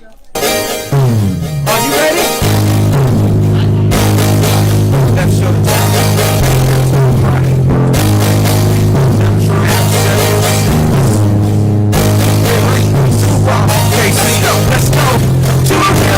Are you ready? Let's show the time. Let's go.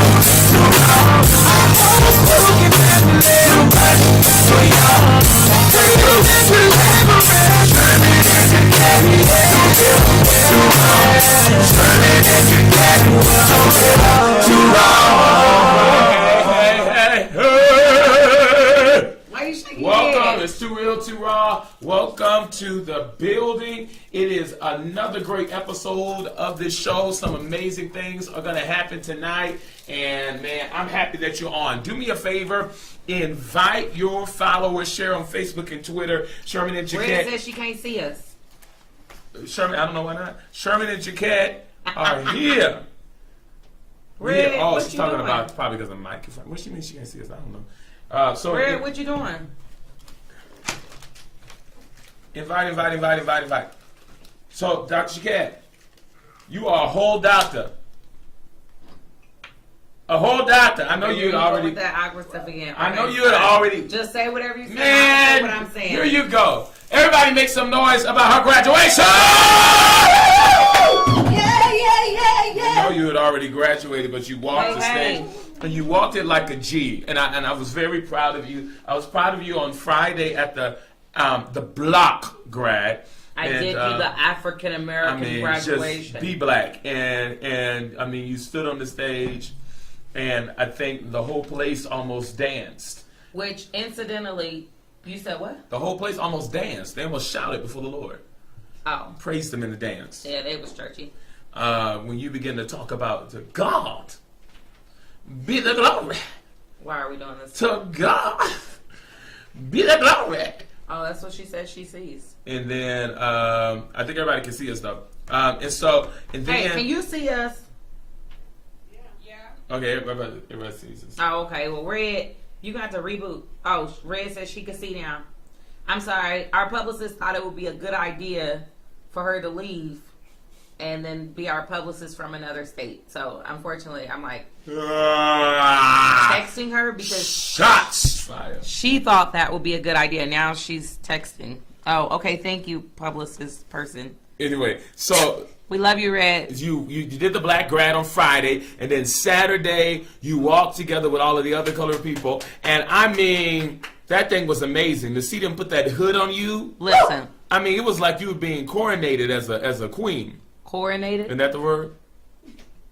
Welcome, it's Too Real, Too Raw. Welcome to the building. It is another great episode of this show. Some amazing things are going to happen tonight. And man, I'm happy that you're on. Do me a favor, invite your followers, share on Facebook and Twitter. Sherman and Jaquette. Red says she can't see us. Sherman, I don't know why not. Sherman and Jaquette are here. Red, Oh, what she's you talking doing? about probably because of microphone. What she mean she can't see us? I don't know. Red, what you doing? Invite. So, Dr. Shakad, you are a whole doctor. A whole doctor. I know you'd already. With that awkward stuff again. I know you had already. Just say whatever you say. Man, Say what I'm saying. Here you go. Everybody make some noise about her graduation. I know you had already graduated, but you walked the stage. And you walked it like a G, and I was very proud of you. I was proud of you on Friday at the block grad. I did do the African American graduation. Just be black, and I mean, you stood on the stage, and I think the whole place almost danced. Which, incidentally, you said what? The whole place almost danced. They almost shouted before the Lord. Oh, Praised Him in the dance. yeah, they was churchy. When you begin to talk about to God be the glory. Why are we doing this? To God be the glory. Oh, that's what she says she sees. And then I think everybody can see us though. And then Hey, can you see us? Yeah. Okay, everybody sees us. Oh, okay. Well, Red, you got to reboot. Oh, Red says she can see now. I'm sorry. Our publicist thought it would be a good idea for her to leave and then be our publicist from another state. So, unfortunately, I'm like texting her because Shots fired. she thought that would be a good idea. Now she's texting. Oh, okay. Thank you, publicist person. Anyway, so We love you, Red. you did the black grad on Friday, and then Saturday you walked together with all of the other colored people, and I mean that thing was amazing to see them put that hood on you. Listen. I mean, it was like you were being coronated as a queen. Coronated? Isn't that the word?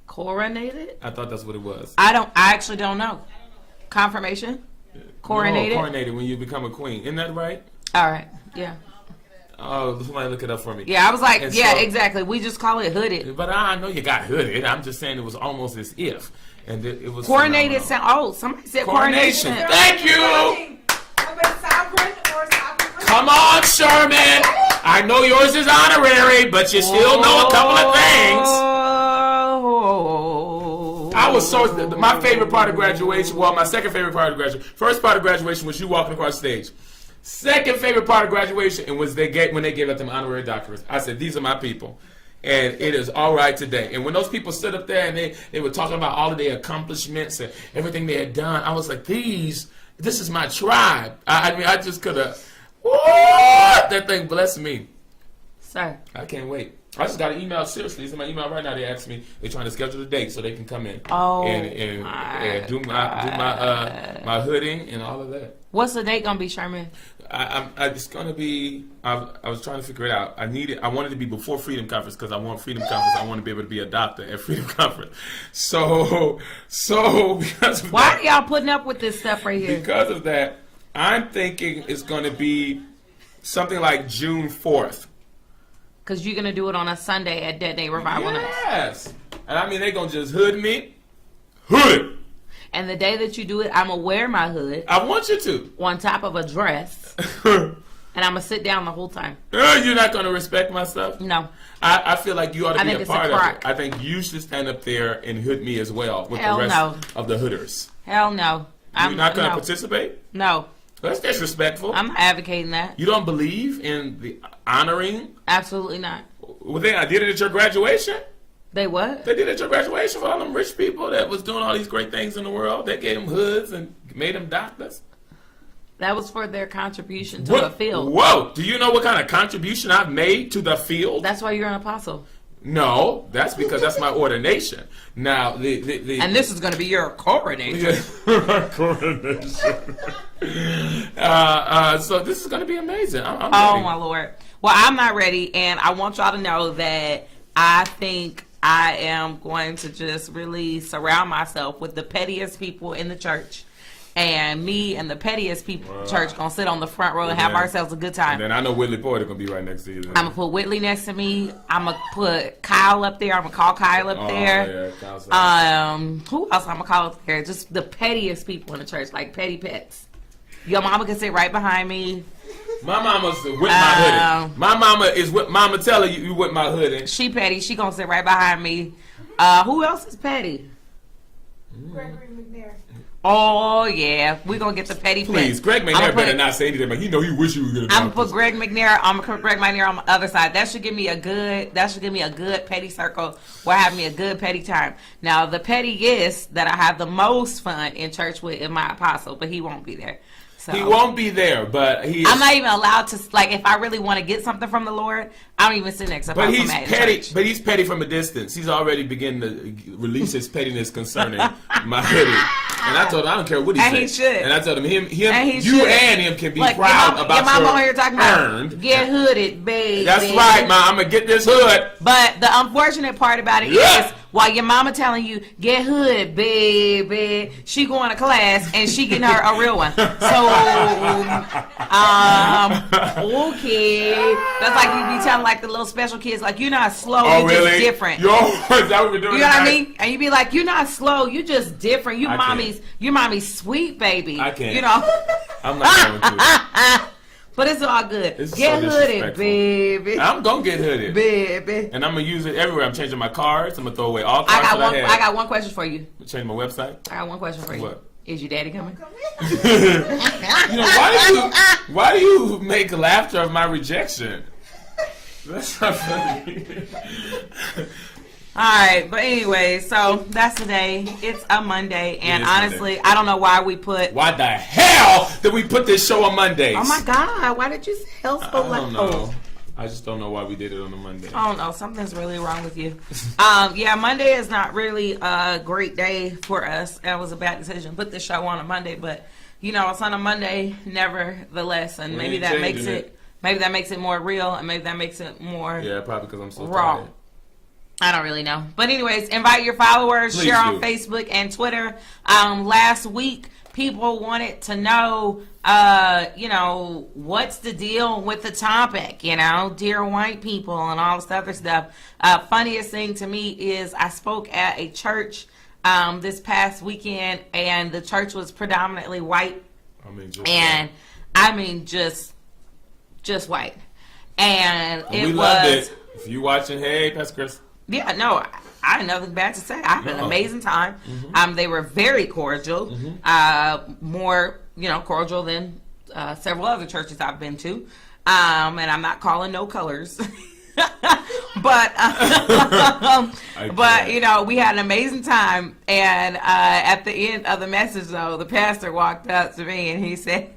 Coronated? I thought that's what it was. I actually don't know. Confirmation? Coronated? No, coronated when you become a queen. Isn't that right? All right. Yeah. Oh, somebody look it up for me. Yeah, I was like, And yeah, so- exactly. We just call it hooded. But I know you got hooded. I'm just saying it was almost as if. And it was Coronated phenomenal. sound. Oh, somebody said Coronation. coronation. Thank you. Come on, Sherman. I know yours is honorary, but you still know a couple of things. Oh. I was so my favorite part of graduation. Well, my second favorite part of graduation. First part of graduation was you walking across the stage. Second favorite part of graduation and was when they gave out them honorary doctorates. I said, these are my people. And it is all right today. And when those people stood up there and they were talking about all of their accomplishments and everything they had done, I was like, this is my tribe. I mean, I just could have, that thing blessed me. Sir. I can't wait. I just got an email. Seriously, it's in my email right now. They asked me. They're trying to schedule a date so they can come in and do my hooding and all of that. What's the date gonna be, Sherman? It's gonna be. I was trying to figure it out. I wanted to be before Freedom Conference because I want Freedom Conference. I want to be able to be a doctor at Freedom Conference. So because of Why that, are y'all putting up with this stuff right here? because of that, I'm thinking it's gonna be something like June 4th. Because you're gonna do it on a Sunday at Dead Day Revival Night. Yes. And I mean, they gonna just hood me. Hood. And the day that you do it, I'm gonna wear my hood I want you to. on top of a dress, and I'm gonna sit down the whole time. You're not gonna respect my stuff? No. I feel like you ought to I be think a it's a part of crock. it. I think you should stand up there and hood me as well with Hell the rest no. of the hooders. Hell no. You're not gonna no. participate? No. That's disrespectful. I'm not advocating that. You don't believe in the honoring? Absolutely not. Well, then I did it at your graduation? They what? They did at your graduation for all them rich people that was doing all these great things in the world. They gave them hoods and made them doctors. That was for their contribution to the field. Whoa! Do you know what kind of contribution I've made to the field? That's why you're an apostle. No, that's because that's my ordination. Now, the And this is going to be your coronation. coronation. So this is going to be amazing. I'm Oh ready. my Lord. Well, I'm not ready, and I want y'all to know that I think I am going to just really surround myself with the pettiest people in the church. And me and the pettiest people in the church gonna sit on the front row and have ourselves a good time. And then I know Whitley Porter gonna be right next to you. I'm gonna put Whitley next to me. I'm gonna put Kyle up there. I'm gonna call Kyle up there. Yeah, Kyle's Who else I'm gonna call up there? Just the pettiest people in the church, like petty pets. Your mama can sit right behind me. my mama's with my hoodie. My mama is with Mama. Tell her you with my hoodie. She petty. She gonna sit right behind me. Who else is petty? Gregory McNair. Oh yeah, we gonna get the petty. Please, pets. Greg I'ma McNair put- better not say anything, but he wish he was gonna. I'm gonna put Greg McNair. I'm gonna put Greg McNair on the other side. That should give me a good. That should give me a good petty circle where I have me a good petty time. Now the pettiest that I have the most fun in church with is my apostle, but he won't be there. So He won't be there, but he. I'm not even allowed to, like, if I really want to get something from the Lord, I don't even sit next to But Apostle he's Matt in petty. church. But he's petty from a distance. He's already beginning to release his pettiness concerning my hoodie. And I told him I don't care what he And said. he should. And I told him And he you should. and him can be Look, proud your about mama your on here talking about earned. get hooded, baby. That's right, ma. I'm gonna get this hood. But the unfortunate part about it Yeah. is, while your mama telling you get hood, baby, she going to class and she getting her a real one. So, okay, that's like you be telling like the little special kids, like you're not slow, Oh, you're really? just different. Yo, is that what we're doing? You know what I tonight? mean? And you be like, you're not slow, you just different. You I mommy's sweet baby. I can't. You know. I'm not going to. But it's all good. It's Get so hooded, disrespectful. baby. I'm gonna get hooded. Baby. And I'm gonna use it everywhere. I'm changing my cards. I'm gonna throw away all I cards got that one. I I had. got one question for you. Change my website. I got one question for you. What? Is your daddy coming? You know, why do you make laughter of my rejection? That's not funny. All right, but anyway, so that's today. It's a Monday, and is honestly, I don't know why we put. Why the hell did we put this show on Mondays? Oh my God! Why did you say hell so I don't loud? know. I just don't know why we did it on a Monday. I don't know. Something's really wrong with you. Yeah, Monday is not really a great day for us. That was a bad decision. Put this show on a Monday, but you know it's on a Monday, nevertheless, and We maybe ain't that makes changing it. Maybe that makes it more real, and maybe that makes it more Yeah, probably because I'm so raw. tired. I don't really know. But anyways, invite your followers, Please share on do. Facebook and Twitter. Last week, people wanted to know, what's the deal with the topic, dear white people and all this other stuff. Funniest thing to me is I spoke at a church this past weekend, and the church was predominantly white. I mean, Just white. And we it loved was... it. If you watching, hey, Pastor Chris. Yeah, no, I had nothing bad to say. I had an amazing time. They were very cordial, more cordial than several other churches I've been to, and I'm not calling no colors. But we had an amazing time, and at the end of the message, though, the pastor walked up to me and he said,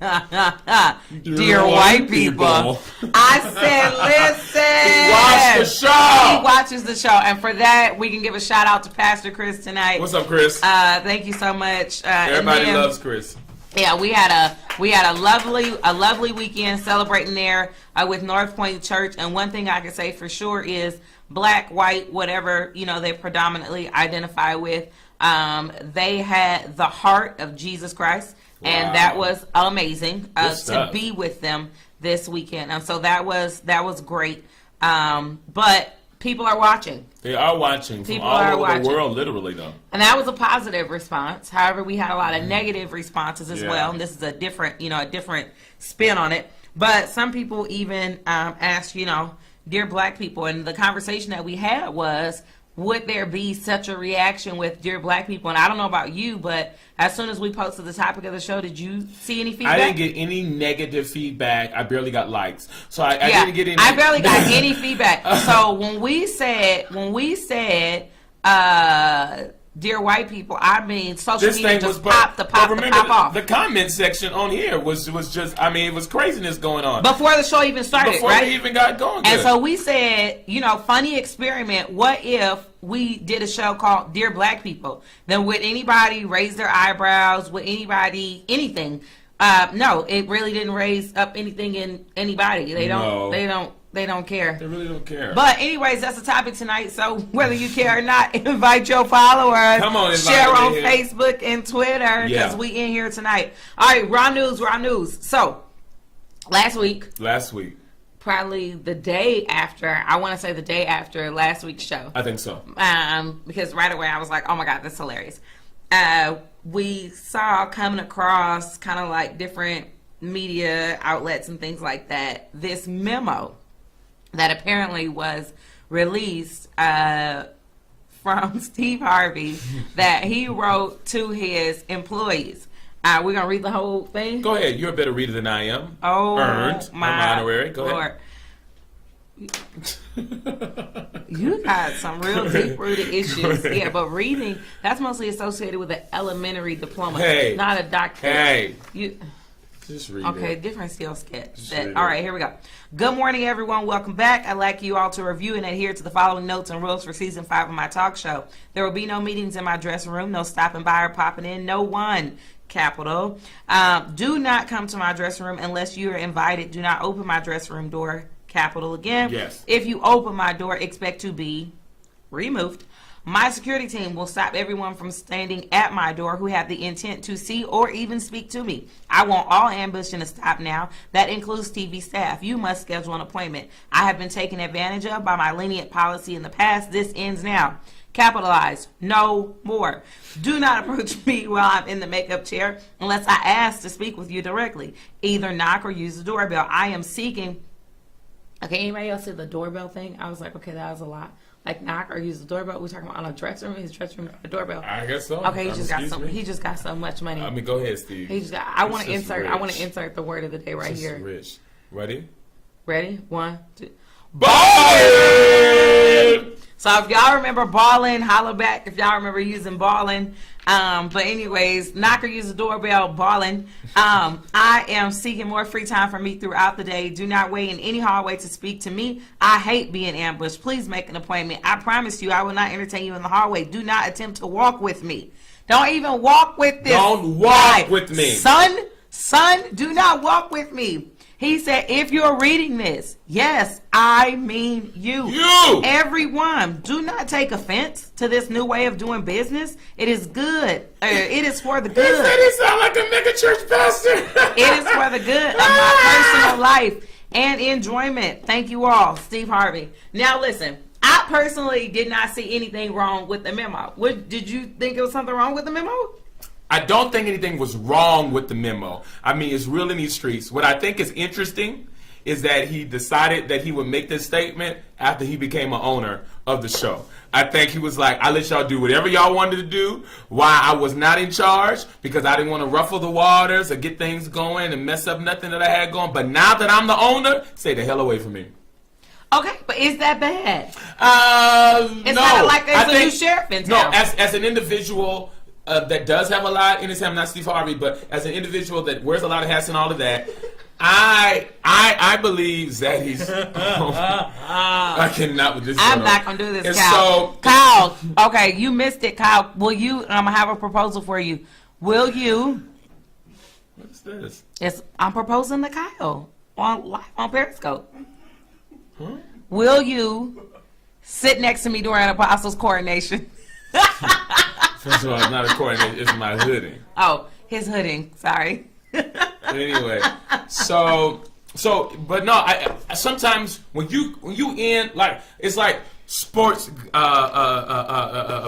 "Dear white people," I said, "Listen, Watch the show. He watches the show, and for that, we can give a shout out to Pastor Chris tonight. What's up, Chris? Thank you so much. Everybody and then, loves Chris. Yeah, we had a lovely weekend celebrating there with North Point Church. And one thing I can say for sure is black, white, whatever they predominantly identify with. They had the heart of Jesus Christ, and that was amazing to be with them this weekend. And so that was great. But people are watching. They are watching from all over the world, literally, though. And that was a positive response. However, we had a lot of negative responses as well. And this is a different spin on it. But some people even asked, dear black people. And the conversation that we had was, would there be such a reaction with Dear Black People? And I don't know about you, but as soon as we posted the topic of the show, did you see any feedback? I didn't get any negative feedback. I barely got likes. So I didn't get any. I barely got any feedback. So when we said, Dear White People, I mean, social This media thing just was pop off. The comment section on here was just, I mean, it was craziness going on. Before the show even started, Before right? we even got going. And good. so we said, funny experiment. What if we did a show called Dear Black People? Then would anybody raise their eyebrows? Would anybody, anything? No, it really didn't raise up anything in anybody. They don't care. They really don't care. But anyways, that's the topic tonight. So whether you care or not, invite your followers. Come on, invite share them on in here. Facebook and Twitter because Yeah. we in here tonight. All right, raw news. So last week, probably the day after, I want to say the day after last week's show. I think so. Because right away I was like, oh my God, that's hilarious. We saw coming across kind of like different media outlets and things like that, this memo that apparently was released from Steve Harvey that he wrote to his employees. We're going to read the whole thing. Go ahead. You're a better reader than I am. Oh, Earned. my I'm honorary. Go Lord. ahead. You got some real deep-rooted issues. ahead. Yeah, but reading, that's mostly associated with an elementary diploma, Hey. not a doctorate. Hey. You, Just read okay, it. different skill set. Just read All it. right, here we go. Good morning, everyone. Welcome back. I'd like you all to review and adhere to the following notes and rules for Season 5 of my talk show. There will be no meetings in my dressing room, no stopping by or popping in, no one. Capital. Do not come to my dressing room unless you are invited. Do not open my dressing room door. Capital again. Yes. If you open my door, expect to be removed. My security team will stop everyone from standing at my door who have the intent to see or even speak to me. I want all ambushing to stop now. That includes TV staff. You must schedule an appointment. I have been taken advantage of by my lenient policy in the past. This ends now. Capitalize. No more. Do not approach me while I'm in the makeup chair unless I ask to speak with you directly. Either knock or use the doorbell. I am seeking... Okay, anybody else see the doorbell thing? I was like, okay, that was a lot. Like knock or use the doorbell. We're talking about on a dressing room. His dressing room, a doorbell. I guess so. Okay, he just got Excuse so me. he just got so much money. I mean, go ahead, Steve. He just got. I want to It's just insert. I want rich. to insert the word of the day right Just here. Rich. Ready? Ready? 1, 2. Ballin'! So if y'all remember Ballin', holla back if y'all remember using Ballin'. But anyways, knock or use the doorbell, Ballin'. I am seeking more free time for me throughout the day. Do not wait in any hallway to speak to me. I hate being ambushed. Please make an appointment. I promise you I will not entertain you in the hallway. Do not attempt to walk with me. Don't even walk with this Don't walk guy. with me. Son, do not walk with me. He said, if you're reading this, yes, I mean you. You! Everyone, do not take offense to this new way of doing business. It is good. It is for the He good. said he sound like a mega church pastor. It is for the good of my personal life and enjoyment. Thank you all, Steve Harvey. Now listen, I personally did not see anything wrong with the memo. Did you think there was something wrong with the memo? I don't think anything was wrong with the memo. I mean, it's real in these streets. What I think is interesting is that he decided that he would make this statement after he became an owner of the show. I think he was like, I let y'all do whatever y'all wanted to do while I was not in charge because I didn't want to ruffle the waters or get things going and mess up nothing that I had going. But now that I'm the owner, stay the hell away from me. Okay, but is that bad? It's no. not like there's I a think- new sheriff in No, town. as an individual that does have a lot in his hand, not Steve Harvey, but as an individual that wears a lot of hats and all of that, I believe that he's. I cannot with this. I'm not gonna do this, And Kyle. so- Kyle, okay, you missed it, Kyle. Will you? I'm gonna have a proposal for you. Will you? What's this? I'm proposing to Kyle on Periscope. Will you sit next to me during Apostles coronation? First of all, it's not a coordinate, it's my hoodie. Oh, his hooding. Sorry. But anyway, but no, I sometimes when you in like it's like sports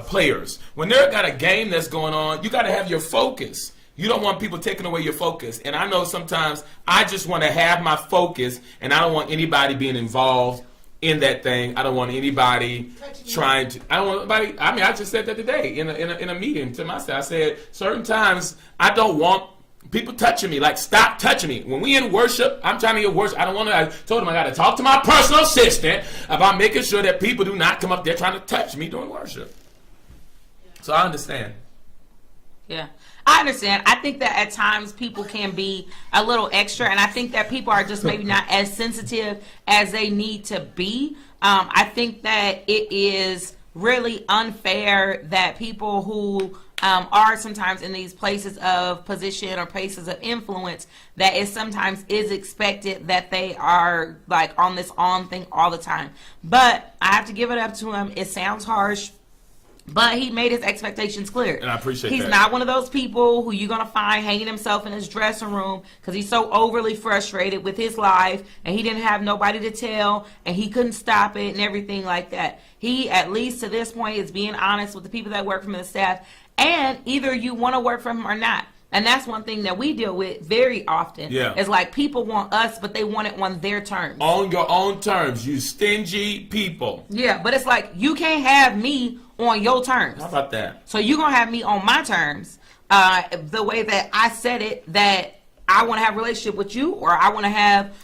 players when they're got a game that's going on, you got to have your focus. You don't want people taking away your focus, and I know sometimes I just want to have my focus, and I don't want anybody being involved in that thing. I don't want anybody trying to. I don't want anybody. I mean, I just said that today in a meeting to myself. I said certain times I don't want people touching me. Like, stop touching me. When we in worship, I'm trying to get worship. I don't want to. I told him I got to talk to my personal assistant about making sure that people do not come up there trying to touch me during worship. So I understand. Yeah, I understand. I think that at times people can be a little extra, and I think that people are just maybe not as sensitive as they need to be. I think that it is really unfair that people who are sometimes in these places of position or places of influence, that it sometimes is expected that they are like on this on thing all the time. But I have to give it up to him. It sounds harsh, but he made his expectations clear. And I appreciate that. He's not one of those people who you're going to find hanging himself in his dressing room because he's so overly frustrated with his life and he didn't have nobody to tell and he couldn't stop it and everything like that. He, at least to this point, is being honest with the people that work for him and the staff. And either you want to work for him or not. And that's one thing that we deal with very often. Yeah. It's like people want us, but they want it on their terms. On your own terms, you stingy people. Yeah, but it's like you can't have me on your terms. How about that? So you're going to have me on my terms, the way that I said it, that I want to have a relationship with you or I want to have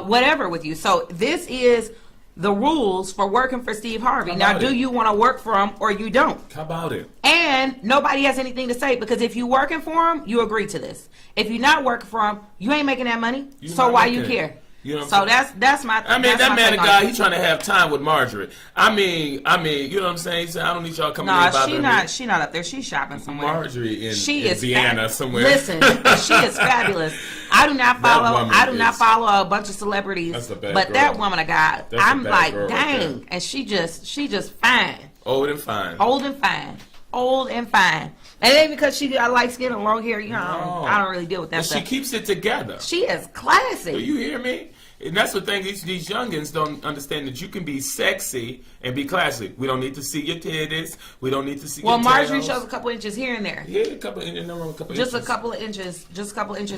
whatever with you. So this is the rules for working for Steve Harvey. Now, do you want to work for him or you don't? How about it? And nobody has anything to say because if you're working for him, you agree to this. If you're not working for him, you ain't making that money. So why you care? You know so that's my. I mean, that man of God, he's trying to have time with Marjorie. I mean, you know what I'm saying? He said, I don't need y'all coming in and bothering me. She not up there. She's shopping somewhere. Marjorie in Vienna somewhere. Listen, she is fabulous. I do not follow a bunch of celebrities, That's a bad but girl. that woman of God, That's I'm a bad like, girl right dang, there. and she just fine. Old and fine. Old and fine. Old and fine. And it ain't because she got light skin and long hair. You know, I don't really deal with that But stuff. she keeps it together. She is classy. Do you hear me? And that's the thing, these youngins don't understand that you can be sexy and be classy. We don't need to see your titties. We don't need to see your Marjorie tails. shows a couple inches here and there. Yeah, a couple inches. Just a couple of inches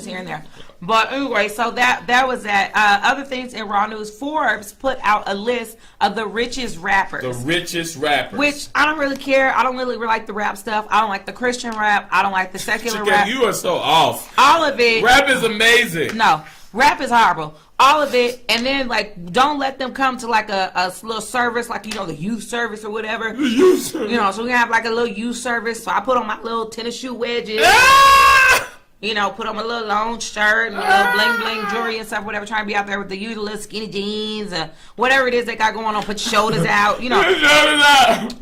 here and there. But anyway, so that was that. Other things in Raw News, Forbes put out a list of the richest rappers. The richest rappers. Which I don't really care. I don't really like the rap stuff. I don't like the Christian rap. I don't like the secular rap. You are so off. All of it. Rap is amazing. No, rap is horrible. All of it, and then like don't let them come to like a little service, like the youth service or whatever. The youth service. So we have like a little youth service. So I put on my little tennis shoe wedges. Ah! Put on my little long shirt, my little bling bling jewelry and stuff, whatever. Trying to be out there with the youth, little skinny jeans, whatever it is they got going on. Put your shoulders out,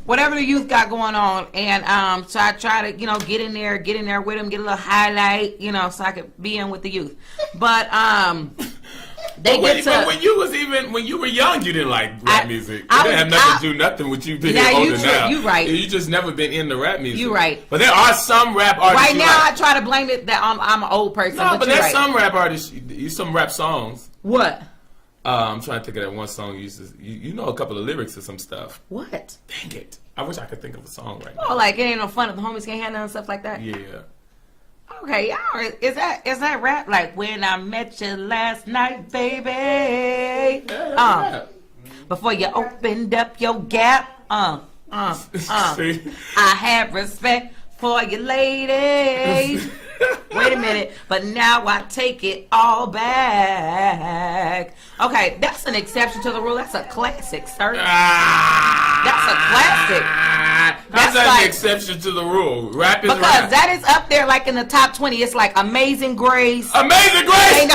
whatever the youth got going on. And so I try to get in there with them, get a little highlight, so I could be in with the youth. But But when you were young, you didn't like rap music. It didn't have nothing to do nothing with you being older now. You right. You just never been into rap music. You right. But there are some rap artists. Right now, I try to blame it that I'm an old person. No, but there's there's some rap artists. Some rap songs. What? I'm trying to think of that one song. You know a couple of lyrics or some stuff. What? Dang it! I wish I could think of a song right now. Oh, like it ain't no fun if the homies can't handle and stuff like that. Yeah. Okay, y'all, is that rap? Like when I met you last night, baby. Before you opened up your gap. See? I had respect for you, ladies. Wait a minute, but now I take it all back. Okay, that's an exception to the rule. That's a classic, sir. That's a classic. How's that an exception to the rule? Rap is because rap. that is up there like in the top 20. It's like Amazing Grace. Amazing Grace!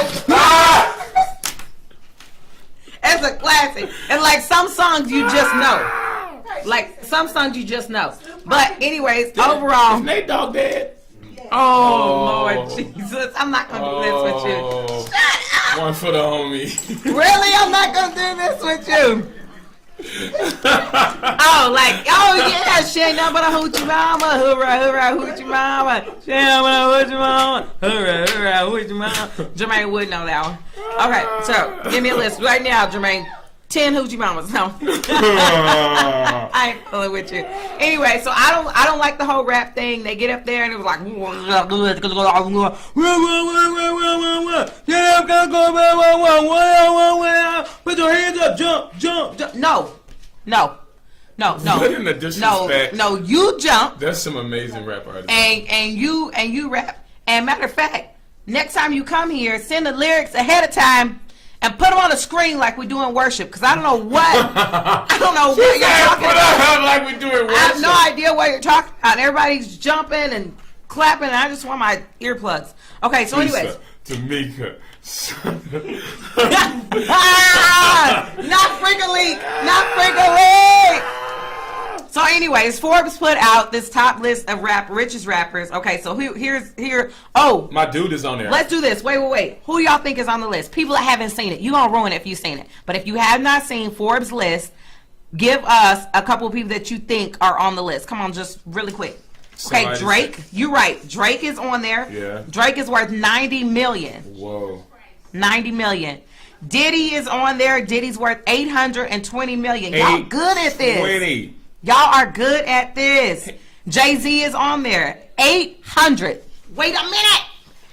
It's a classic. And like some songs you just know. Like some songs you just know. But anyways, overall. Is Nate Dogg dead? Oh, Lord Jesus. I'm not going to do this with you. Shut up. One for the homie. Really? I'm not going to do this with you. Yeah, she ain't nothing but a hoochie mama. Hoorah, hoorah, hoochie mama. She ain't nothing but a hoochie mama. Hoorah, hoorah, hoochie mama. Jermaine would know that one. Okay, so give me a list right now, Jermaine. 10 hoochie mamas. No. I ain't fooling with you. Anyway, so I don't like the whole rap thing. They get up there and it was like, put your hands up, jump. No. What in the disrespect? No, you jump. That's some amazing rap artists. And you rap. And matter of fact, next time you come here, send the lyrics ahead of time and put them on the screen like we do in worship. Because I don't know what you're talking about. Like we do in worship. I have no idea what you're talking about. Everybody's jumping and clapping, and I just want my earplugs. Okay, so anyways. Tamika. Not Freak-a-Leak. So anyways, Forbes put out this top list of richest rappers. Okay, so here. Oh, my dude is on there. Let's do this. Wait. Who y'all think is on the list? People that haven't seen it. You gonna ruin it if you've seen it. But if you have not seen Forbes list, give us a couple of people that you think are on the list. Come on, just really quick. Okay, Drake. You're right. Drake is on there. Yeah. Drake is worth $90 million. Whoa. $90 million. Diddy is on there. Diddy's worth $820 million. Y'all good at this. 20. Y'all are good at this. Jay-Z is on there. 800. Wait a minute.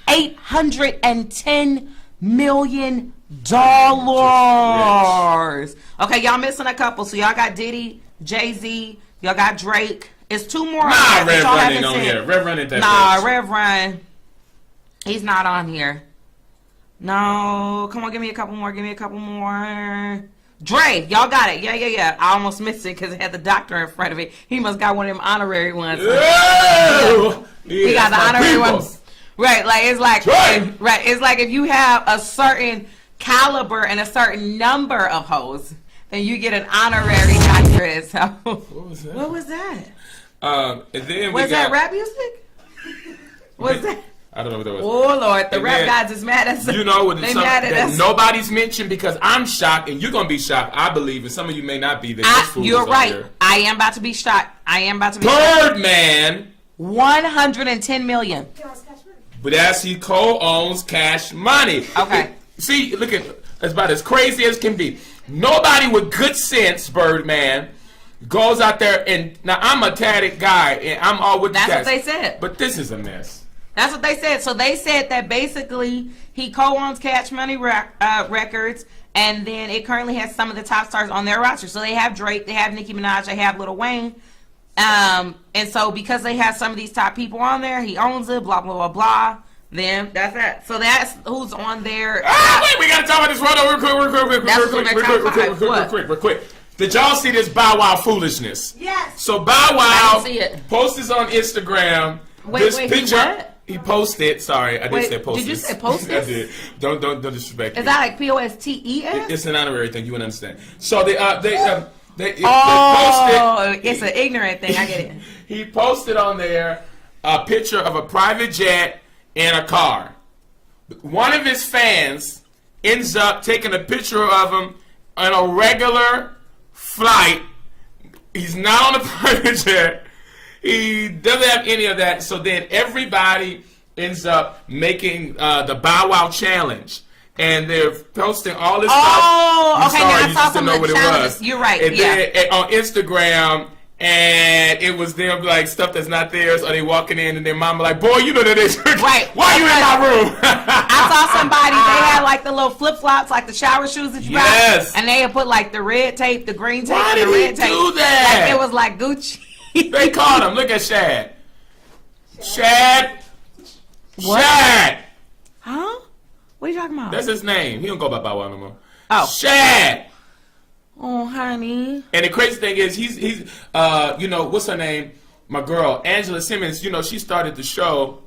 $810 million. Okay, y'all missing a couple. So y'all got Diddy, Jay-Z, y'all got Drake. It's two more. Nah, Rev Run ain't on here. Rev Run ain't that Nah, Rev Run. He's not on here. No. Come on, give me a couple more. Dre, y'all got it. Yeah. I almost missed it because it had the doctor in front of it. He must got one of them honorary ones. Yeah. He got the honorary ones. Right, it's like if you have a certain caliber and a certain number of hoes, then you get an honorary doctorate. So What was that? And then was that rap music? Was that? I don't know what that was. Oh Lord, the rap guys is mad at us. You know what? They mad at us. Nobody's mentioned because I'm shocked, and you're gonna be shocked. I believe, and some of you may not be. You're right. I am about to be shocked. Birdman. $110 million. But as he co-owns Cash Money. Okay. See, look at it's about as crazy as can be. Nobody with good sense, Birdman, goes out there and now I'm a tatted guy and I'm all with the That's tats. what they said. But this is a mess. That's what they said. So they said that basically he co-owns Cash Money Records, and then it currently has some of the top stars on their roster. So they have Drake, they have Nicki Minaj, they have Lil Wayne. And so because they have some of these top people on there, he owns it, blah, blah, blah, blah. Then that's that. So that's who's on there. Wait, we got to talk about this real quick. Did y'all see this Bow Wow foolishness? Yes. So Bow I Wow didn't see it. posted on Instagram this picture. He what? He posted. Sorry, I did say posted. Did you say posted? I did. Don't disrespect me. Is that like POSTES? It's an honorary thing. You wouldn't understand. So they posted. It's an ignorant thing. I get it. He posted on there a picture of a private jet and a car. One of his fans ends up taking a picture of him on a regular flight. He's not on a private jet. He doesn't have any of that. So then everybody ends up making the Bow Wow challenge. And they're posting all this stuff. Oh, okay. Now I saw some of the what challenges. You're right. And then on Instagram, and it was them like stuff that's not theirs. Or they walking in and their mama like, boy, you know that is right. Why you in my room? I saw somebody. They had like the little flip flops, like the shower shoes that you got, and they had put like the red tape, the green tape, Why and the did red he tape. do that? Like it was like Gucci. They called him. Look at Shad. Shad. What? Shad. Huh? What are you talking about? That's his name. He don't go by Bow Wow no more. Oh. Shad. Oh, honey. And the crazy thing is, he's you know, what's her name? My girl, Angela Simmons, you know, she started the show,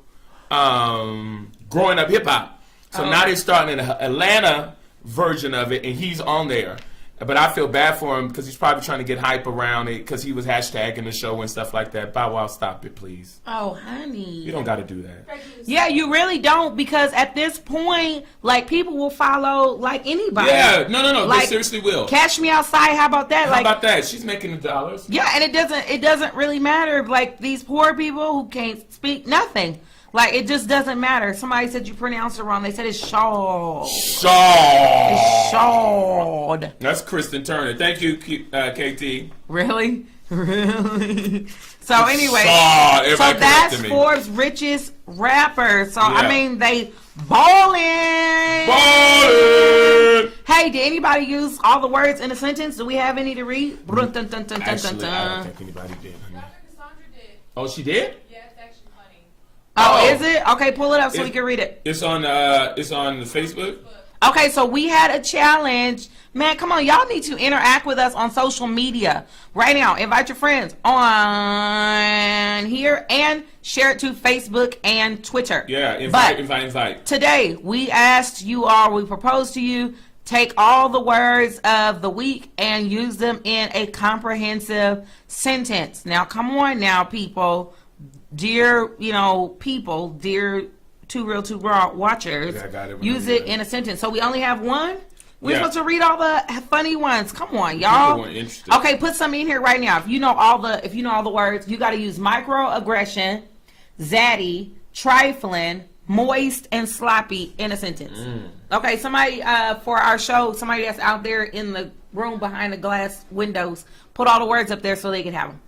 Growing Up Hip Hop. So now they're starting an Atlanta version of it, and he's on there. But I feel bad for him because he's probably trying to get hype around it because he was hashtagging the show and stuff like that. Bow Wow, stop it, please. Oh, honey. You don't got to do that. Yeah, you really don't, because at this point, like, people will follow, like, anybody. Yeah, no. Like, They seriously will. Cash Me Outside, how about that? How about that? She's making the dollars. Yeah, and it doesn't really matter. Like, these poor people who can't speak nothing. Like, it just doesn't matter. Somebody said you pronounced it wrong. They said it's Shaw. Shaw. It's Shawed. That's Kristen Turner. Thank you, KT. Really? Really? So anyway, Shaw. so Everybody that's corrected me. Forbes' richest rapper. So Yeah. I mean, they ballin'. Ballin'. Hey, did anybody use all the words in a sentence? Do we have any to read? Dun, dun, dun, dun, dun, Actually, dun. I don't think anybody did. Dr. Cassandra did. Oh, she did? Yeah, it's actually funny. Oh, Oh. is it? Okay, pull it up so we It- can read it. It's on the Facebook. Okay, so we had a challenge. Man, come on, y'all need to interact with us on social media right now. Invite your friends on here and share it to Facebook and Twitter. Yeah, But invite. today we asked you all, we proposed to you, take all the words of the week and use them in a comprehensive sentence. Now, come on now, people. Dear, people, dear Too Real, Too Raw watchers, Yeah, I got it when use I read it it. in a sentence. So we only have one? We're Yeah. supposed to read all the funny ones. Come on, y'all. weren't interested. Okay, put some in here right now. If you know all the words, you got to use microaggression, zaddy, trifling, moist, and sloppy in a sentence. Okay, somebody for our show, somebody that's out there in the room behind the glass windows, put all the words up there so they can have them.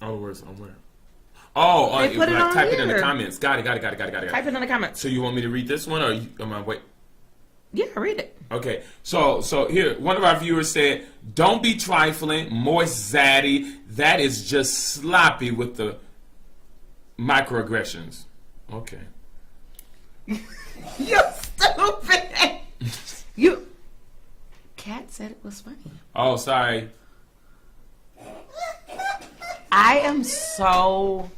All the words on where? Oh, They put it on type it in the here. comments. Got it. Type it in the comments. So you want me to read this one, or am I wait? Yeah, read it. Okay, so here, one of our viewers said, "Don't be trifling, moist, zaddy. That is just sloppy with the microaggressions." Okay. You stupid. Kat said it was funny. Oh, sorry. I am so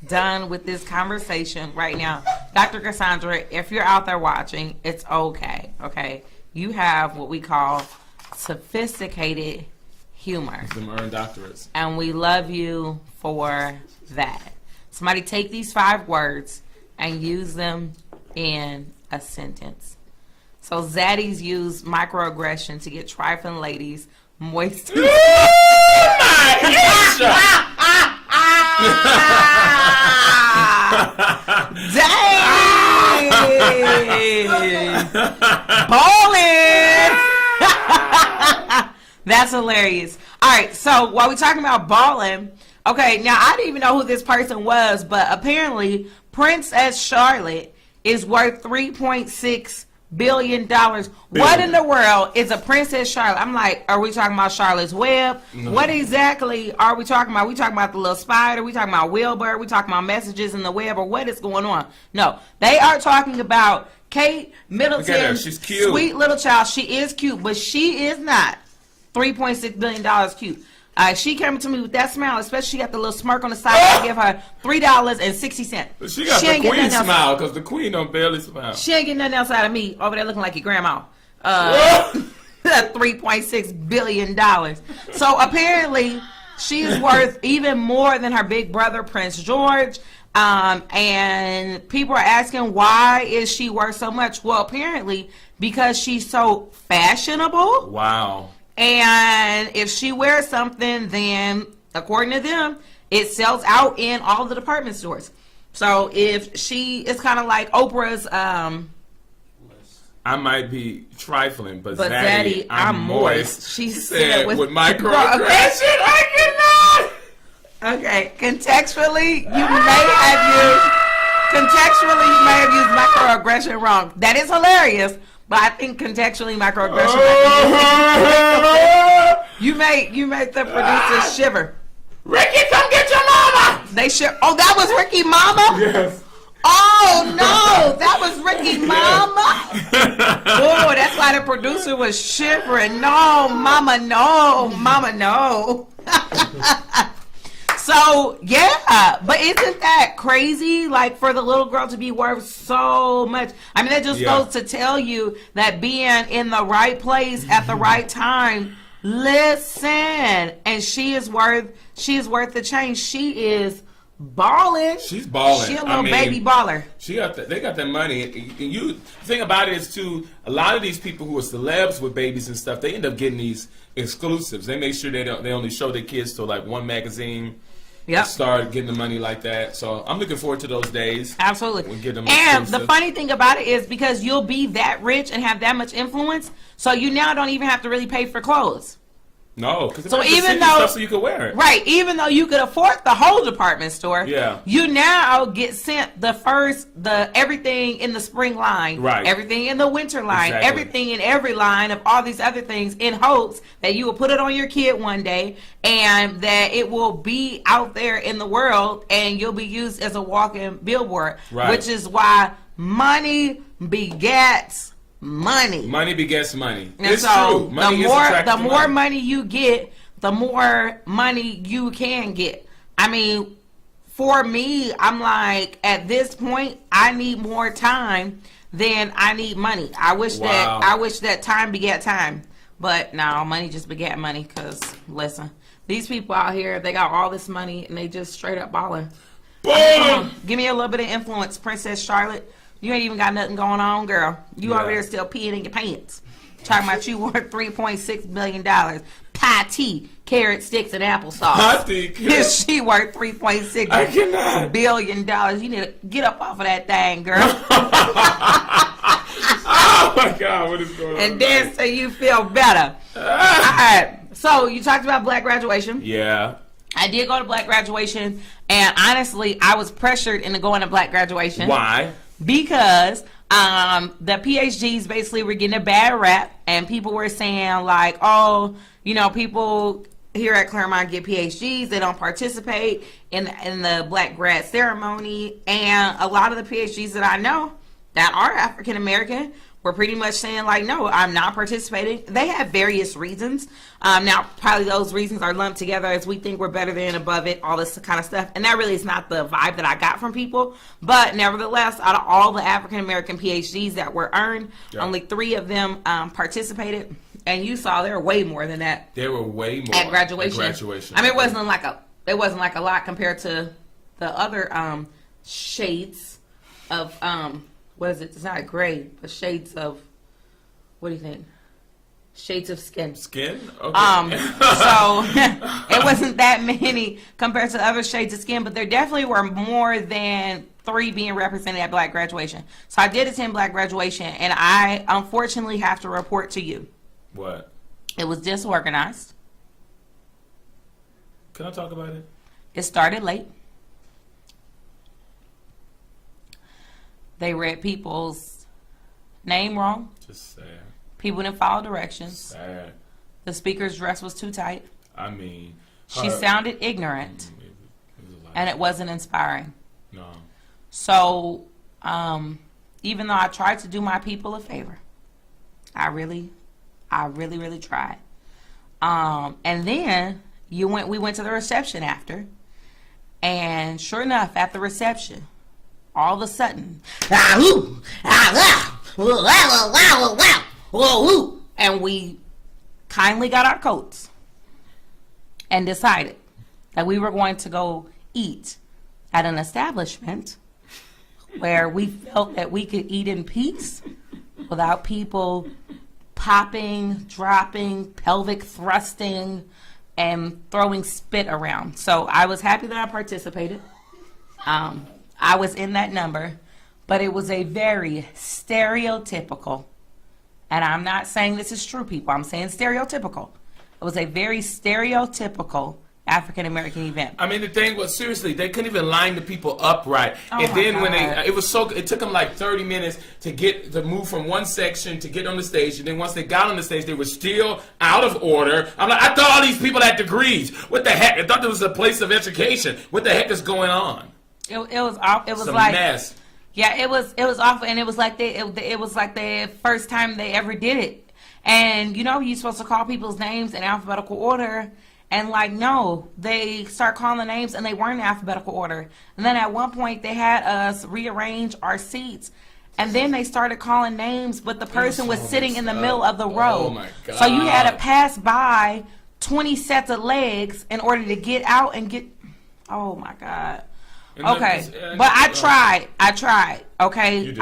done with this conversation right now. Dr. Cassandra, if you're out there watching, it's okay, okay? You have what we call sophisticated humor, Them earned doctorates. and we love you for that. Somebody take these 5 words and use them in a sentence. So zaddies use microaggression to get trifling ladies moist. Dang! Ballin'! That's hilarious. All right, so while we're talking about balling, okay, now I didn't even know who this person was, but apparently Princess Charlotte is worth $3.6 billion. What in the world is a Princess Charlotte? I'm like, are we talking about Charlotte's Web? No. What exactly are we talking about? We talking about the little spider? We talking about Wilbur? We talking about messages in the web? Or what is going on? No, they are talking about Kate Middleton. Look at her. She's cute. Sweet little child. She is cute, but she is not $3.6 billion cute. She came to me with that smile, especially she got the little smirk on the side. I give her $3.60. But she got the ain't getting queen nothing else. smile, because the queen don't barely smile. She ain't getting nothing else out of me over there looking like your grandma. $3.6 billion. So apparently she's worth even more than her big brother, Prince George. And people are asking, why is she worth so much? Well, apparently because she's so fashionable. Wow. And if she wears something, then according to them, it sells out in all the department stores. So if she is kind of like Oprah's, I might be trifling, but Zaddy, I'm moist. She said with microaggression. I cannot. Okay, contextually, you may have used microaggression wrong. That is hilarious, but I think contextually microaggression. You made the producer shiver. Ricky, come get your mama. They shiver. Oh, that was Ricky Mama. Yes. Oh no, that was Ricky Mama. Oh, that's why the producer was shivering. No, Mama, no, Mama, no. So yeah, but isn't that crazy? Like for the little girl to be worth so much. I mean, that just goes to tell you that being in the right place at the right time. Listen, and she is worth the change. She is balling. She's balling. She a little baby baller. They got that money. And you the thing about it is too, a lot of these people who are celebs with babies and stuff, they end up getting these exclusives. They make sure they only show their kids to like one magazine, Yep. start getting the money like that. So I'm looking forward to those days. Absolutely. We'll get them And expensive. the funny thing about it is because you'll be that rich and have that much influence, so you now don't even have to really pay for clothes. No, because So even though- stuff so you can wear it. Right, even though you could afford the whole department store, Yeah. you now get sent the everything in the spring line, Right. everything in the winter line, Exactly. everything in every line of all these other things in hopes that you will put it on your kid one day and that it will be out there in the world and you'll be used as a walking billboard, Right. which is why money begets money. Money begets money. And It's so true. Money the is more attracted the to more money you get, the more money you can get. I mean, for me, I'm like at this point, I need more time than I need money. I wish Wow. that time begat time, but no, money just begat money. Cause listen, these people out here, they got all this money and they just straight up balling. Boom! Give me a little bit of influence, Princess Charlotte. You ain't even got nothing going on, girl. You Yeah. over there still peeing in your pants. Talking about you worth $3.6 billion. Pie tea, carrot sticks, and applesauce. I think She worth $3.6 I cannot. billion. You need to get up off of that thing, girl, Oh my God, what is going on? and dance so you feel better. All right. So you talked about Black graduation. Yeah. I did go to Black graduation, and honestly, I was pressured into going to Black graduation. Why? Because the PhDs basically were getting a bad rap, and people were saying like, oh, you know, people here at Claremont get PhDs, they don't participate in the Black grad ceremony, and a lot of the PhDs that I know that are African American were pretty much saying like, no, I'm not participating. They have various reasons. Now, probably those reasons are lumped together as we think we're better than, above it, all this kind of stuff. And that really is not the vibe that I got from people. But nevertheless, out of all the African American PhDs that were earned, Yeah. only 3 of them participated. And you saw there were way more than that There were way more at graduation. I mean, it wasn't like a lot compared to the other shades of what is it? It's not gray, but shades of, what do you think? Shades of skin. Skin. Okay. So it wasn't that many compared to other shades of skin, but there definitely were more than 3 being represented at Black graduation. So I did attend Black graduation, and I unfortunately have to report to you. What? It was disorganized. Can I talk about it? It started late. They read people's name wrong. Just sad. People didn't follow directions. Sad. The speaker's dress was too tight. I mean, She sounded ignorant, It was a lot. and it wasn't inspiring. No. So, even though I tried to do my people a favor, I really tried. And then we went to the reception after, and sure enough, at the reception, all of a sudden, and we kindly got our coats and decided that we were going to go eat at an establishment where we felt that we could eat in peace without people popping, dropping, pelvic thrusting, and throwing spit around. So I was happy that I participated. I was in that number, but it was a very stereotypical, and I'm not saying this is true, people. I'm saying stereotypical. It was a very stereotypical African American event. I mean, the thing was, seriously, they couldn't even line the people up right. Oh And my then when God. it took them like 30 minutes to move from one section to get on the stage. And then once they got on the stage, they were still out of order. I'm like, I thought all these people had degrees. What the heck? I thought there was a place of education. What the heck is going on? It was off. It was It's a like mess. Yeah, it was awful, and it was like it was like the first time they ever did it. And you know, you're supposed to call people's names in alphabetical order, and like no, they start calling the names and they weren't in alphabetical order. And then at one point they had us rearrange our seats, and then they started calling names, but the person was so sitting in the messed middle up. of the row. Oh my God. So you had to pass by 20 sets of legs in order to get out and get. Oh my God. And Okay, then- but I tried. Okay, You did.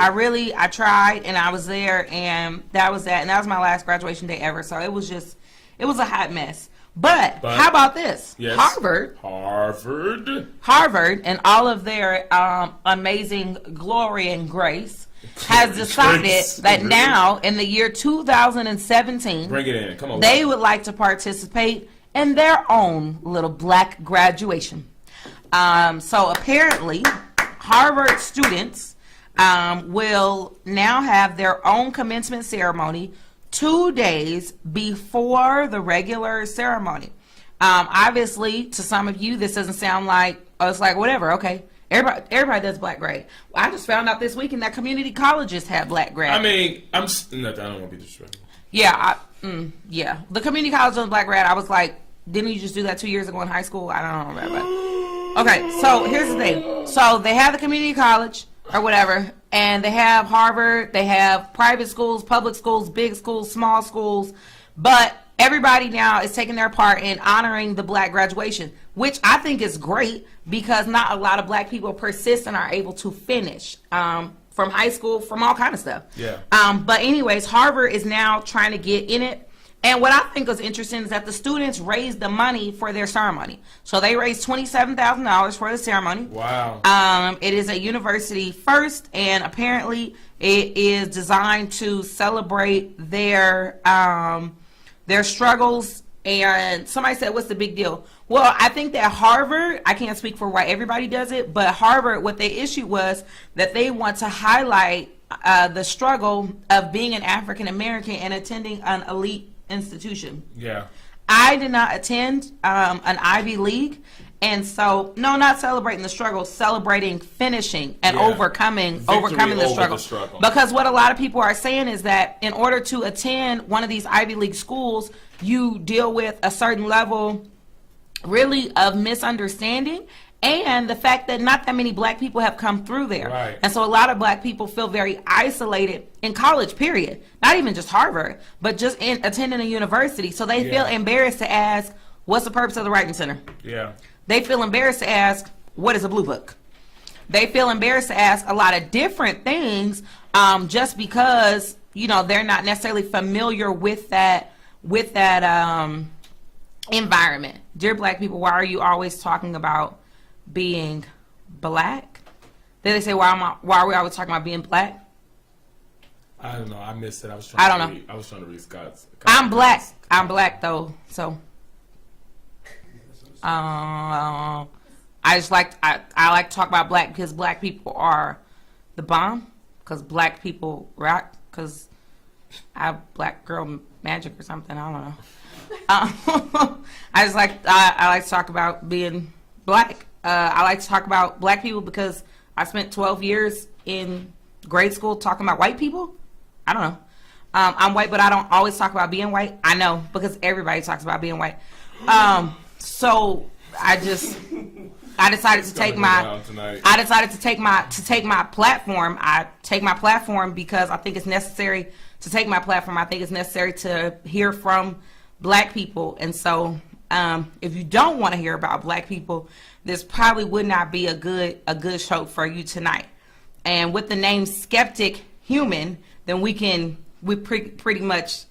I tried, and I was there, and that was that, and that was my last graduation day ever. So it was a hot mess. But how about this? Yes. Harvard, and all of their amazing glory and grace has decided that now in the year 2017, bring it in. Come on. they would like to participate in their own little black graduation. So apparently, Harvard students will now have their own commencement ceremony 2 days before the regular ceremony. Obviously, to some of you, this doesn't sound like, oh, it's like, whatever, okay. Everybody does black grad. I just found out this weekend that community colleges have black grad. I mean, I don't want to be disrespectful. Yeah, yeah. The community college on black grad, I was like, didn't you just do that 2 years ago in high school? I don't know about that. Okay, so here's the thing. So they have the community college or whatever, and they have Harvard, they have private schools, public schools, big schools, small schools, but everybody now is taking their part in honoring the black graduation, which I think is great because not a lot of black people persist and are able to finish from high school, from all kind of stuff. Yeah. But anyways, Harvard is now trying to get in it. And what I think is interesting is that the students raised the money for their ceremony. So they raised $27,000 for the ceremony. Wow. It is a university first, and apparently it is designed to celebrate their struggles. And somebody said, what's the big deal? Well, I think that Harvard, I can't speak for why everybody does it, but Harvard, what they issued was that they want to highlight the struggle of being an African American and attending an elite institution. Yeah. I did not attend an Ivy League, and so not celebrating the struggle, celebrating finishing and overcoming the struggle. Because what a lot of people are saying is that in order to attend one of these Ivy League schools, you deal with a certain level really of misunderstanding and the fact that not that many black people have come through there. Right. And so a lot of black people feel very isolated in college, period. Not even just Harvard, but just in attending a university. So they feel embarrassed to ask, what's the purpose of the Writing Center? Yeah. They feel embarrassed to ask, what is a blue book? They feel embarrassed to ask a lot of different things just because, they're not necessarily familiar with that environment. Dear black people, why are you always talking about being black? Then they say, why are we always talking about being black? I don't know. I missed it. I was trying to read Scott's. I'm black. I'm black though. So, I like to talk about black because black people are the bomb. Because black people rock. Because I have black girl magic or something. I don't know. I like to talk about being black. I like to talk about black people because I spent 12 years in grade school talking about white people. I don't know. I'm white, but I don't always talk about being white. I know because everybody talks about being white. So I decided to take my platform. I take my platform because I think it's necessary to take my platform. I think it's necessary to hear from black people. And so if you don't want to hear about black people, this probably would not be a good show for you tonight. And with the name Skeptic Human, then we pretty much,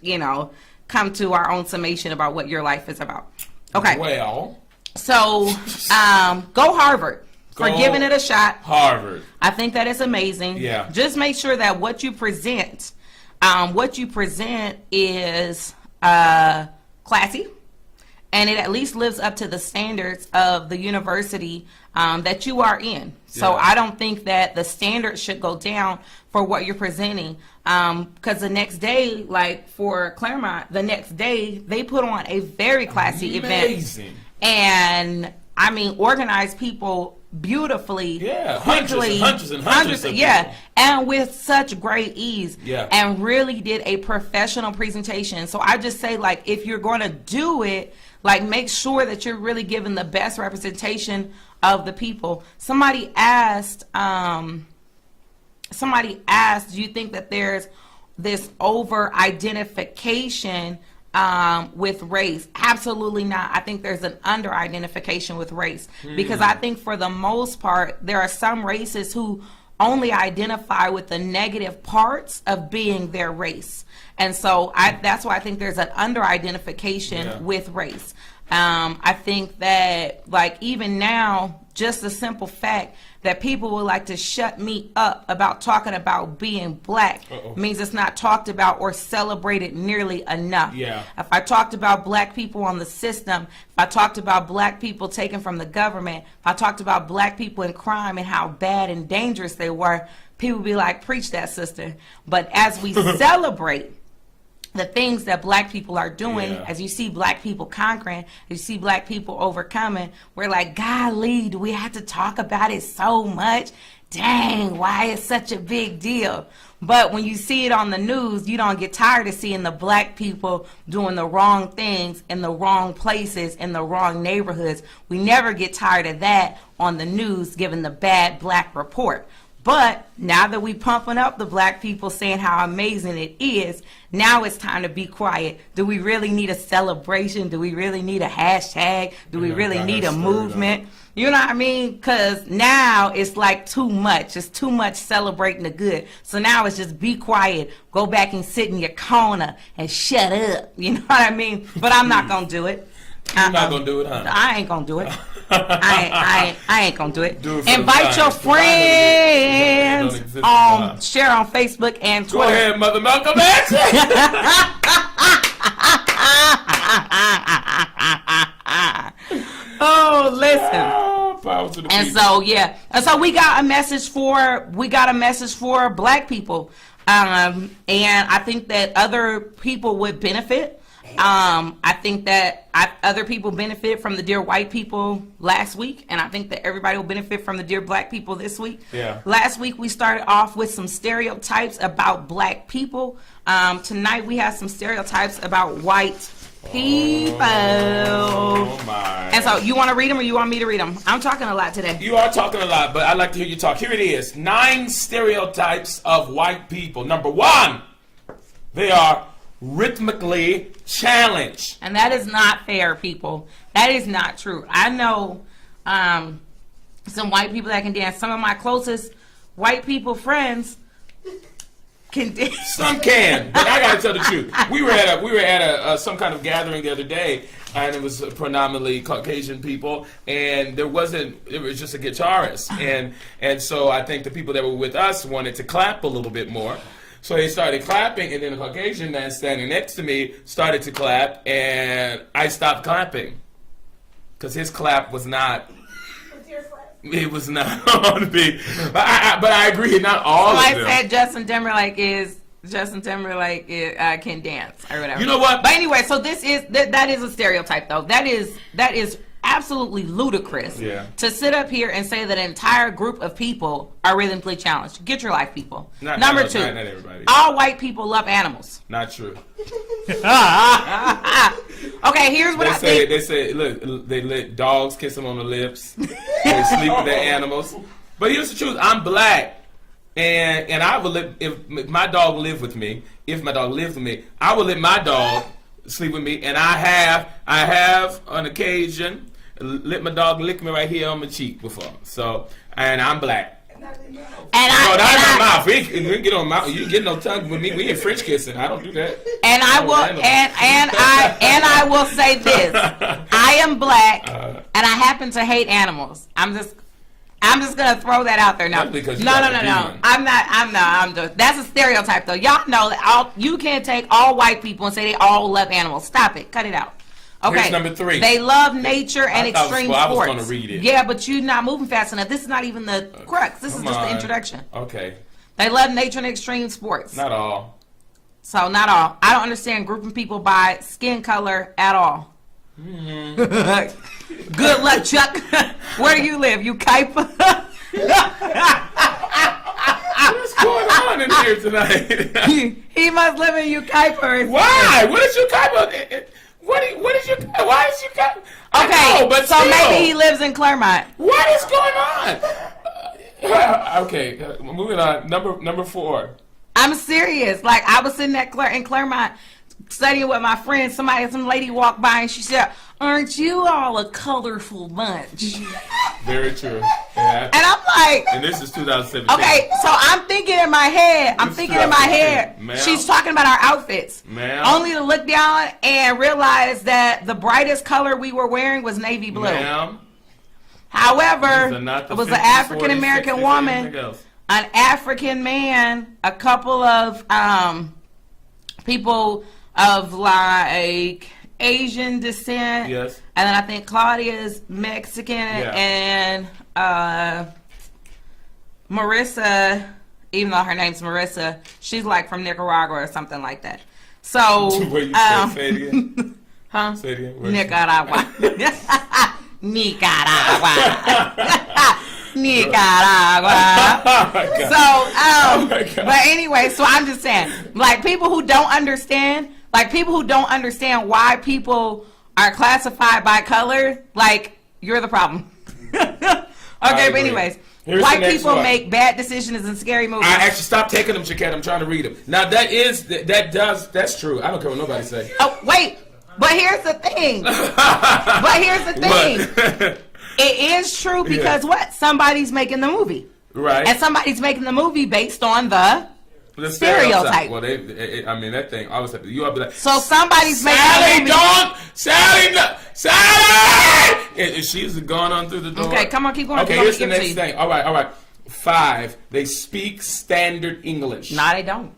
come to our own summation about what your life is about. Okay. Well. So go Harvard for giving it a shot. Harvard. I think that is amazing. Yeah. Just make sure that what you present is classy, and it at least lives up to the standards of the university that you are in. So I don't think that the standards should go down for what you're presenting. Because the next day, like for Claremont, the next day they put on a very classy event. And I mean, organized people beautifully, quickly, hundreds of people. And with such great ease, and really did a professional presentation. So I just say, like, if you're going to do it, like, make sure that you're really giving the best representation of the people. Somebody asked, do you think that there's this over-identification with race? Absolutely not. I think there's an under-identification with race because I think for the most part, there are some races who only identify with the negative parts of being their race. And so that's why I think there's an under-identification with race. I think that, like, even now, just the simple fact that people would like to shut me up about talking about being black means it's not talked about or celebrated nearly enough. Yeah. If I talked about black people on the system, if I talked about black people taken from the government, if I talked about black people in crime and how bad and dangerous they were, people would be like, preach that, sister. But as we celebrate the things that black people are doing, Yeah. as you see black people conquering, as you see black people overcoming, we're like, golly, do we have to talk about it so much? Dang, why is such a big deal? But when you see it on the news, you don't get tired of seeing the black people doing the wrong things in the wrong places, in the wrong neighborhoods. We never get tired of that on the news, giving the bad black report. But now that we pumping up the black people saying how amazing it is, now it's time to be quiet. Do we really need a celebration? Do we really need a hashtag? Do we really got need her a stirred movement? You know what I mean? Because now it's like too much. It's too much celebrating the good. So now it's just be quiet. Go back and sit in your corner and shut up. You know what I mean? But I'm not going to do it. You're not gonna do it, huh? I ain't gonna do it. I ain't gonna do it. Do it for the Invite your vibes. The vibes don't friends exist on anymore. share on Facebook and Go Twitter. ahead, Mother Malcolm X. Oh, listen. Oh, power to the And people. so yeah, and so we got a message for black people, and I think that other people would benefit. I think that other people benefit from the Dear White People last week, and I think that everybody will benefit from the Dear Black People this week. Yeah. Last week we started off with some stereotypes about black people. Tonight we have some stereotypes about white people. Oh my. And so you want to read them or you want me to read them? I'm talking a lot today. You are talking a lot, but I'd like to hear you talk. Here it is. 9 stereotypes of white people. Number 1, they are rhythmically challenged. And that is not fair, people. That is not true. I know some white people that can dance. Some of my closest white people friends can dance. Some can, but I gotta tell the truth. We were at a some kind of gathering the other day, and it was predominantly Caucasian people, and it was just a guitarist, and so I think the people that were with us wanted to clap a little bit more. So they started clapping, and then the Caucasian man standing next to me started to clap, and I stopped clapping because his clap was not. It was not on me. But I agree, not all So of I them. said Justin Timberlake can dance or whatever. You know what? But anyway, so this is that is a stereotype though. That is absolutely ludicrous. Yeah. To sit up here and say that an entire group of people are rhythmically challenged. Get your life, people. Not Number 2, not everybody. all white people love animals. Not true. Okay, here's what I think. They say, look, they let dogs kiss them on the lips. They sleep with their animals. But here's the truth: I'm black, and I would let if my dog lived with me. If my dog lived with me, I would let my dog sleep with me, and I have on occasion let my dog lick me right here on my cheek before. So, and I'm black. And No, I that's my mouth. We can get on mouth. You get no tongue with me. We ain't French kissing. I don't do that. and I will I will say this: I am black, and I happen to hate animals. I'm just gonna throw that out there now. That's because you No. got the demon. I'm just. That's a stereotype, though. Y'all know that you can't take all white people and say they all love animals. Stop it. Cut it out. Okay. Here's number 3. They love nature and I thought- extreme well, I was sports. gonna read it. Yeah, but you're not moving fast enough. This is not even the crux. This is Come just the on. introduction. Okay, They love nature and extreme sports. not all. So not all. I don't understand grouping people by skin color at all. Mm-hmm. Good luck, Chuck. Where do you live? You Kuiper? What's going on in here tonight? He must live in Kuiper. Why? What is your kind? What is your? Why is your kind? Okay, but so still, maybe he lives in Claremont. What is going on? Okay, moving on. Number 4. I'm serious. Like I was sitting in Claremont studying with my friends, some lady walked by and she said, "Aren't you all a colorful bunch?" Very true. Yeah. And I'm like, And this is 2017. okay, so I'm thinking in my head, Ma'am. she's talking about our outfits. Ma'am. Only to look down and realize that the brightest color we were wearing was navy blue. Ma'am. However, These are not the it was an 50s, African 40s, American 60s, woman, anything else. an African man, a couple of people of like Asian descent. Yes. And then I think Claudia's Mexican and Marissa, even though her name's Marissa, she's like from Nicaragua or something like that. So, Where you say it again? huh? Say it again. Where- Nicaragua. Nicaragua. Oh my God. So, Oh my God. but anyway, so I'm just saying, like people who don't understand why people are classified by color, like you're the problem. Okay, but agree. anyways, Here's the white next people one. make bad decisions in scary movies. I actually stopped taking them, Chiquette. I'm trying to read them. Now that's true. I don't care what nobody say. Oh wait, but here's the thing. What? It is true because what? Somebody's making the movie. Right. And somebody's making the movie based on the The stereotype. Well, I mean, that thing always have to. You ought to be like, so somebody's making Sally, the movie. don't, Sally, no, Sally. And she's gone on through the door. Okay, come on, keep going. Okay, keep here's the going, keep next going. thing. All right. 5. They speak standard English. No, they don't.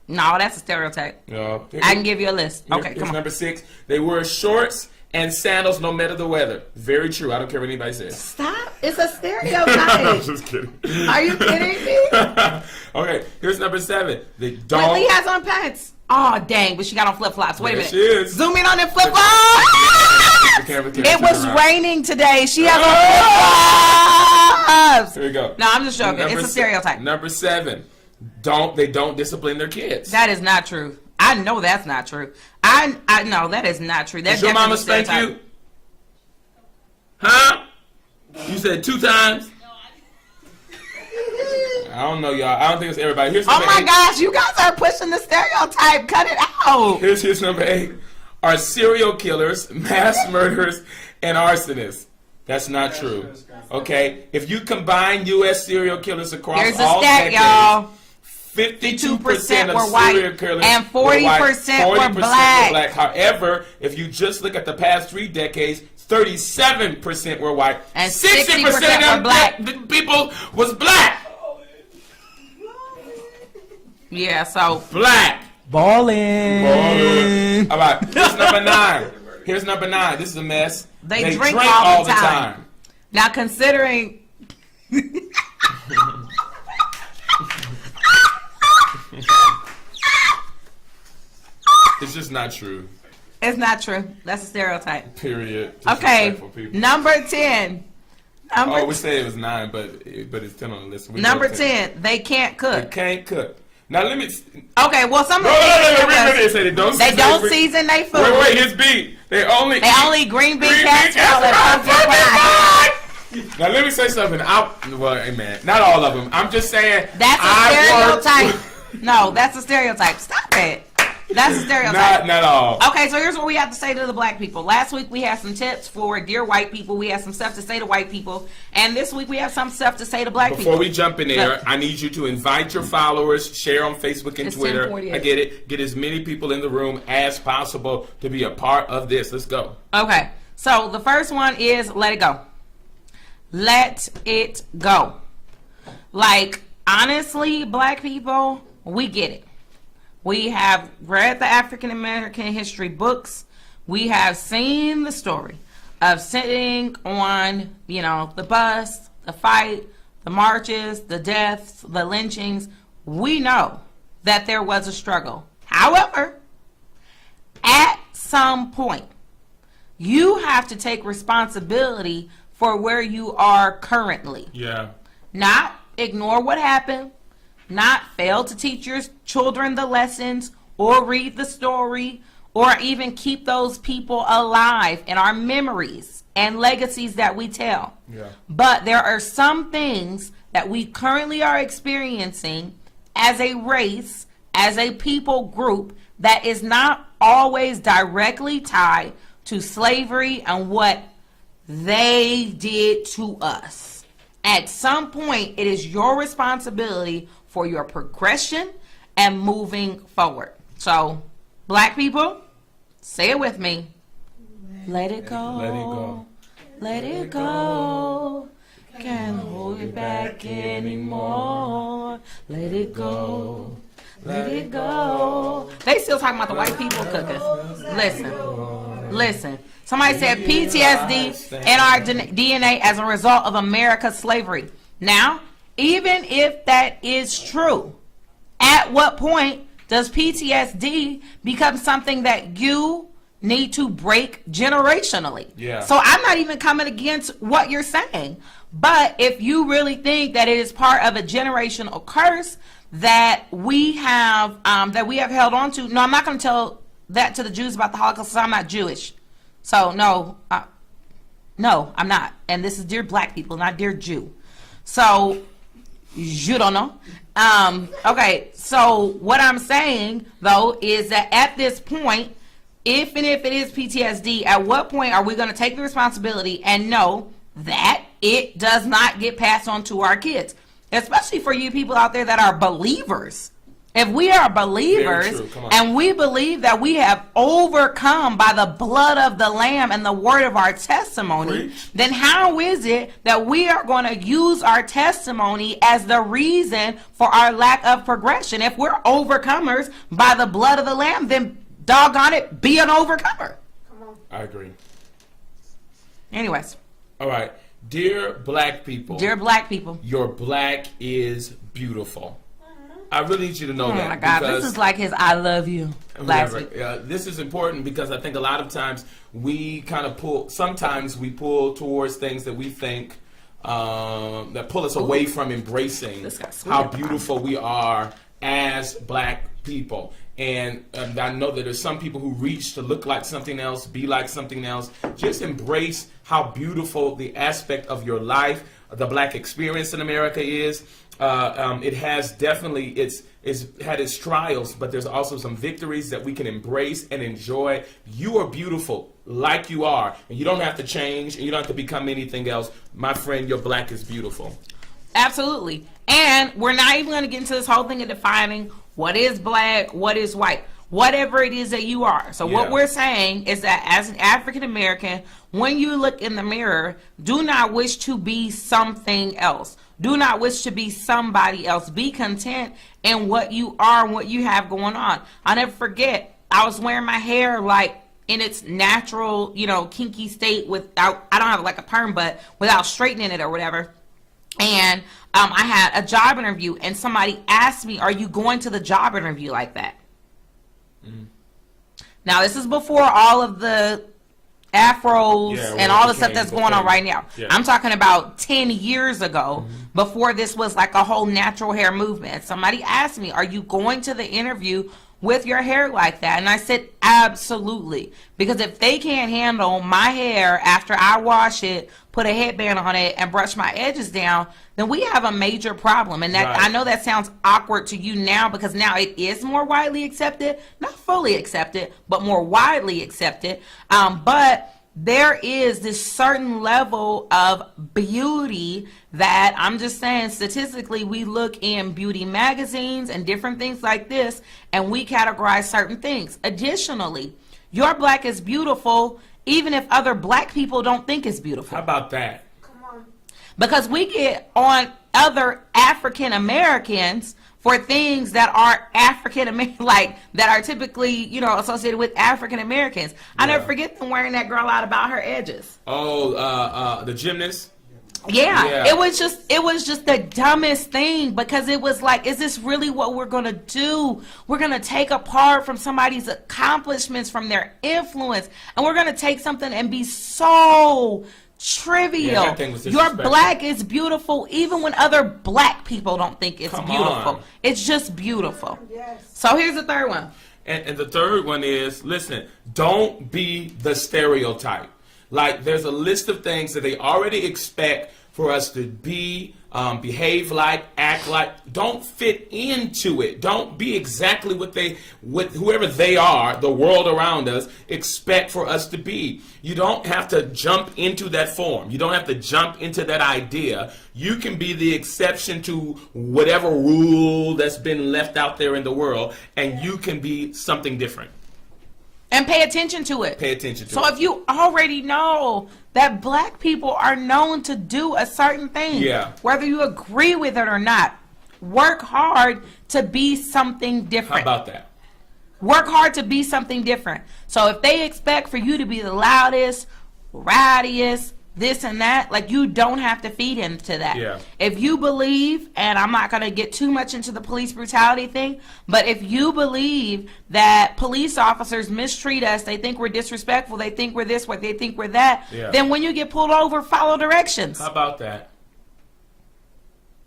No, that's a stereotype. No. I can give you a list. Okay, Here's come on. number 6. They wear shorts and sandals no matter the weather. Very true. I don't care what anybody says. Stop. It's a I'm stereotype. just kidding. Are you kidding me? Okay, here's number 7. They Whitley don't. has on pants. Oh, dang, but she got on flip-flops. Wait a There minute. she is. Zoom in on them The flip-flops. camera can't It was turn around. raining today. She has on flip-flops. Here we go. No, I'm just joking. Number It's a stereotype. Number 7. They don't discipline their kids. That is not true. I know that's not true. I know that is not true. That's Does your mama definitely a spank stereotype. you? Huh? You said 2 times? I don't know, y'all. I don't think it's everybody. Here's Oh number my 8. gosh, you guys are pushing the stereotype. Cut it out. Here's number 8. Are serial killers, mass murderers, and arsonists. That's not true. Okay? If you combine U.S. serial killers across Here's a all stat, decades, y'all. 52% of were white serial killers and were white, 40% were 40% black. However, if you just look at the past 3 decades, 37% were white And 60% 60% of them were black. the people was black. Yeah, so Black. Ballin'. All right. Here's number 9. Here's number 9. This is a mess. They drink all the time. Now considering It's just not true. it's not true. That's a stereotype. Period. Okay, Disrespectful people. number 10. Oh, we said it was 9, but it's 10 on the list. We Number go 10, they can't They cook. can't cook. Now let me. Okay, well some of No, the they say they don't. they season don't their- season their food. Wait, his beat. They only green bean green casserole and pumpkin pie. pie. Now let me say something. Hey man, not all of them. I'm just saying. That's a I worked stereotype. with- No, that's a stereotype. Stop it. That's a stereotype. Not all. Okay, so here's what we have to say to the black people. Last week we had some tips for dear white people. We had some stuff to say to white people. And this week we have some stuff to say to black Before people. we jump in there, Look. I need you to invite your followers, share on Facebook and It's Twitter. 10:48. I get it. Get as many people in the room as possible to be a part of this. Let's go. Okay, so the first one is let it go. Let it go. Like, honestly, black people, we get it. We have read the African American history books. We have seen the story of sitting on, the bus, the fight, the marches, the deaths, the lynchings. We know that there was a struggle. However, at some point, you have to take responsibility for where you are currently. Yeah. Not ignore what happened, not fail to teach your children the lessons or read the story or even keep those people alive in our memories and legacies that we tell. Yeah. But there are some things that we currently are experiencing as a race, as a people group, that is not always directly tied to slavery and what they did to us. At some point, it is your responsibility for your progression and moving forward. So, black people, say it with me. Let it go. Let it go. Let it go. Can't hold it back anymore. Let it go. Let it go. They still talking about the white people cooking. Listen. Somebody said PTSD in our DNA as a result of America's slavery. Now, even if that is true, at what point does PTSD become something that you need to break generationally? Yeah. So I'm not even coming against what you're saying. But if you really think that it is part of a generational curse that we have held on to, no, I'm not going to tell that to the Jews about the Holocaust because I'm not Jewish. So no, I'm not. And this is dear black people, not dear Jew. So you don't know. Okay, so what I'm saying though is that at this point, if it is PTSD, at what point are we going to take the responsibility and know that it does not get passed on to our kids? Especially for you people out there that are believers. If we are believers and we believe that we have overcome by the blood of the Lamb and the word of our testimony, then how is it that we are going to use our testimony as the reason for our lack of progression? If we're overcomers by the blood of the Lamb, then doggone it, be an overcomer. I agree. Anyways. All right. Dear black people. Dear black people. Your black is beautiful. I really need you to know that. Oh my God, this is like his I love you last week. This is important because I think a lot of times we kind of pull towards things that we think that pull us away from embracing how beautiful we are as black people. And I know that there's some people who reach to look like something else, be like something else. Just embrace how beautiful the aspect of your life, the black experience in America is. It has definitely it's had its trials, but there's also some victories that we can embrace and enjoy. You are beautiful like you are, and you don't have to change, and you don't have to become anything else. My friend, your black is beautiful. Absolutely. And we're not even going to get into this whole thing of defining what is black, what is white, whatever it is that you are. So what we're saying is that as an African American, when you look in the mirror, do not wish to be something else. Do not wish to be somebody else. Be content in what you are and what you have going on. I'll never forget, I was wearing my hair like in its natural, kinky state without, I don't have like a perm, but without straightening it or whatever. And I had a job interview and somebody asked me, are you going to the job interview like that? Mm. Now, this is before all of the afros and all the stuff that's going on right now. Yeah. I'm talking about 10 years ago, before this was like a whole natural hair movement. Somebody asked me, are you going to the interview with your hair like that? And I said, absolutely. Because if they can't handle my hair after I wash it, put a headband on it, and brush my edges down, then we have a major problem. And that I know that sounds awkward to you now because now it is more widely accepted. Not fully accepted, but more widely accepted. But there is this certain level of beauty that I'm just saying statistically we look in beauty magazines and different things like this and we categorize certain things. Additionally, your black is beautiful even if other black people don't think it's beautiful. How about that? Come on. Because we get on other African Americans for things that are African American, like that are typically, associated with African Americans. I never forget them wearing that girl out about her edges. Oh, the gymnast. Yeah, it was just the dumbest thing because it was like, is this really what we're gonna do? We're gonna take apart from somebody's accomplishments, from their influence, and we're gonna take something and be so trivial. Your black is beautiful even when other black people don't think it's beautiful. It's just beautiful. Yes. So here's the third one. And the third one is, listen, don't be the stereotype. Like, there's a list of things that they already expect for us to be, behave like, act act like, don't fit into it. Don't be exactly what whoever they are, the world around us, expect for us to be. You don't have to jump into that form. You don't have to jump into that idea. You can be the exception to whatever rule that's been left out there in the world, and you can be something different. And pay attention to it. Pay attention to So it. if you already know that black people are known to do a certain thing, Yeah. whether you agree with it or not, work hard to be something How different. about that? Work hard to be something different. So if they expect for you to be the loudest, rowdiest, this and that, like, you don't have to feed into that. Yeah. If you believe, and I'm not going to get too much into the police brutality thing, but if you believe that police officers mistreat us, they think we're disrespectful, they think we're this way, they think we're that, Yeah. then when you get pulled over, follow directions. How about that?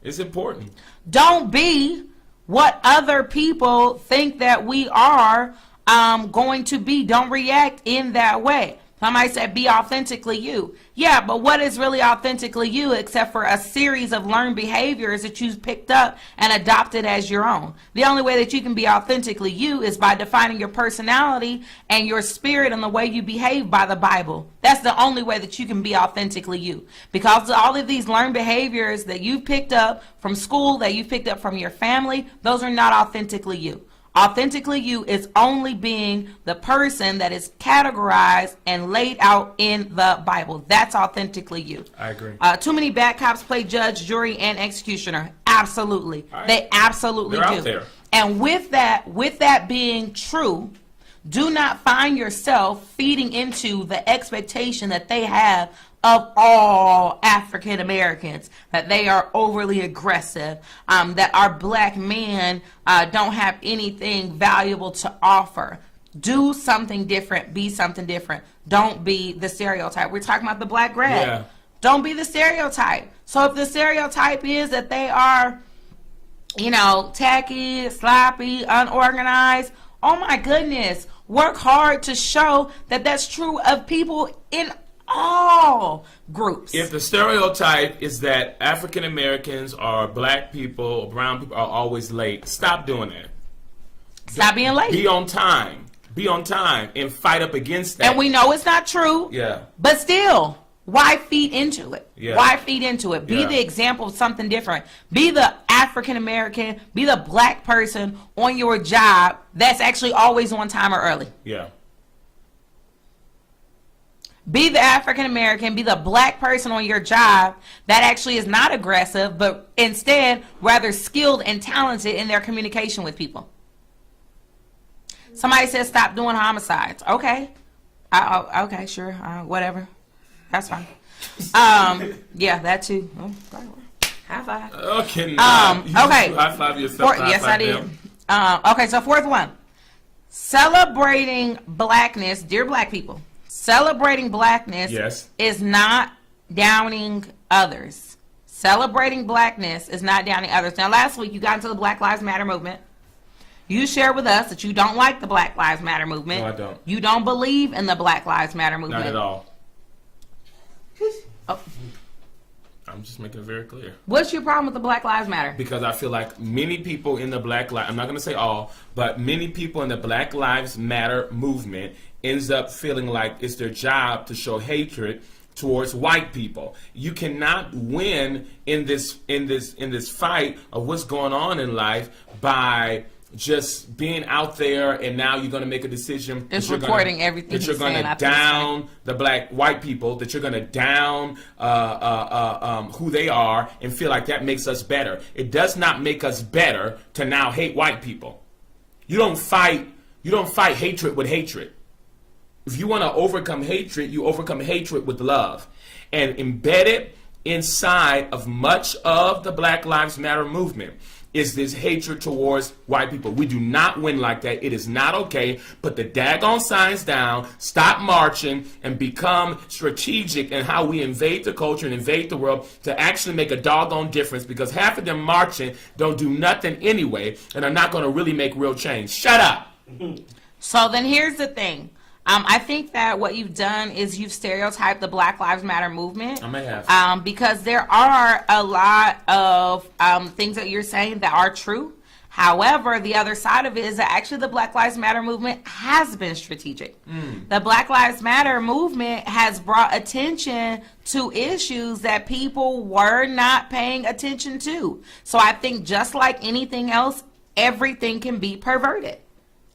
It's important. Don't be what other people think that we are going to be. Don't react in that way. Somebody said, be authentically you. Yeah, but what is really authentically you except for a series of learned behaviors that you've picked up and adopted as your own? The only way that you can be authentically you is by defining your personality and your spirit and the way you behave by the Bible. That's the only way that you can be authentically you. Because all of these learned behaviors that you've picked up from school, that you've picked up from your family, those are not authentically you. Authentically you is only being the person that is categorized and laid out in the Bible. That's authentically you. I agree. Too many bad cops play judge, jury, and executioner. Absolutely. They absolutely They're do. out there. And with that being true, do not find yourself feeding into the expectation that they have of all African Americans, that they are overly aggressive, that our black men don't have anything valuable to offer. Do something different. Be something different. Don't be the stereotype. We're talking about the black grad. Yeah. Don't be the stereotype. So if the stereotype is that they are, tacky, sloppy, unorganized, oh my goodness, work hard to show that that's true of people in all groups. If the stereotype is that African Americans or black people or brown people are always late, stop doing that. Stop being late. Be on time. Be on time and fight up against that. And we know it's not true. Yeah. But still, why feed into it? Yeah. Why feed into it? Be Yeah. the example of something different. Be the African American, be the black person on your job that's actually always on time or early. Yeah. Be the African American, be the black person on your job that actually is not aggressive, but instead rather skilled and talented in their communication with people. Somebody says stop doing homicides. Okay. Okay, sure. Whatever. That's fine. Yeah, that too. Oh, high five. Okay. Okay. High five yourself. Yes, I did. Okay, so fourth one. Celebrating blackness, dear black people. Celebrating blackness Yes. is not downing others. Celebrating blackness is not downing others. Now, last week you got into the Black Lives Matter movement. You shared with us that you don't like the Black Lives Matter movement. No, I don't. You don't believe in the Black Lives Matter movement. Not at all. Oh, I'm just making it very clear. what's your problem with the Black Lives Matter? Because I feel like many people in the I'm not going to say all, but many people in the Black Lives Matter movement ends up feeling like it's their job to show hatred towards white people. You cannot win in this fight of what's going on in life by just being out there and now you're going to make a decision Just that you're reporting gonna, everything that you're he's going saying to after he's down the white people, that you're going to down who they are and feel like that makes us better. It does not make us better to now hate white people. You don't fight hatred with hatred. If you want to overcome hatred, you overcome hatred with love. And embedded inside of much of the Black Lives Matter movement is this hatred towards white people. We do not win like that. It is not okay. Put the daggone signs down, stop marching, and become strategic in how we invade the culture and invade the world to actually make a doggone difference, because half of them marching don't do nothing anyway and are not going to really make real change. Shut up. So then here's the thing. I think that what you've done is you've stereotyped the Black Lives Matter movement. I may have. Because there are a lot of things that you're saying that are true. However, the other side of it is that actually the Black Lives Matter movement has been strategic. The Black Lives Matter movement has brought attention to issues that people were not paying attention to. So I think just like anything else, everything can be perverted.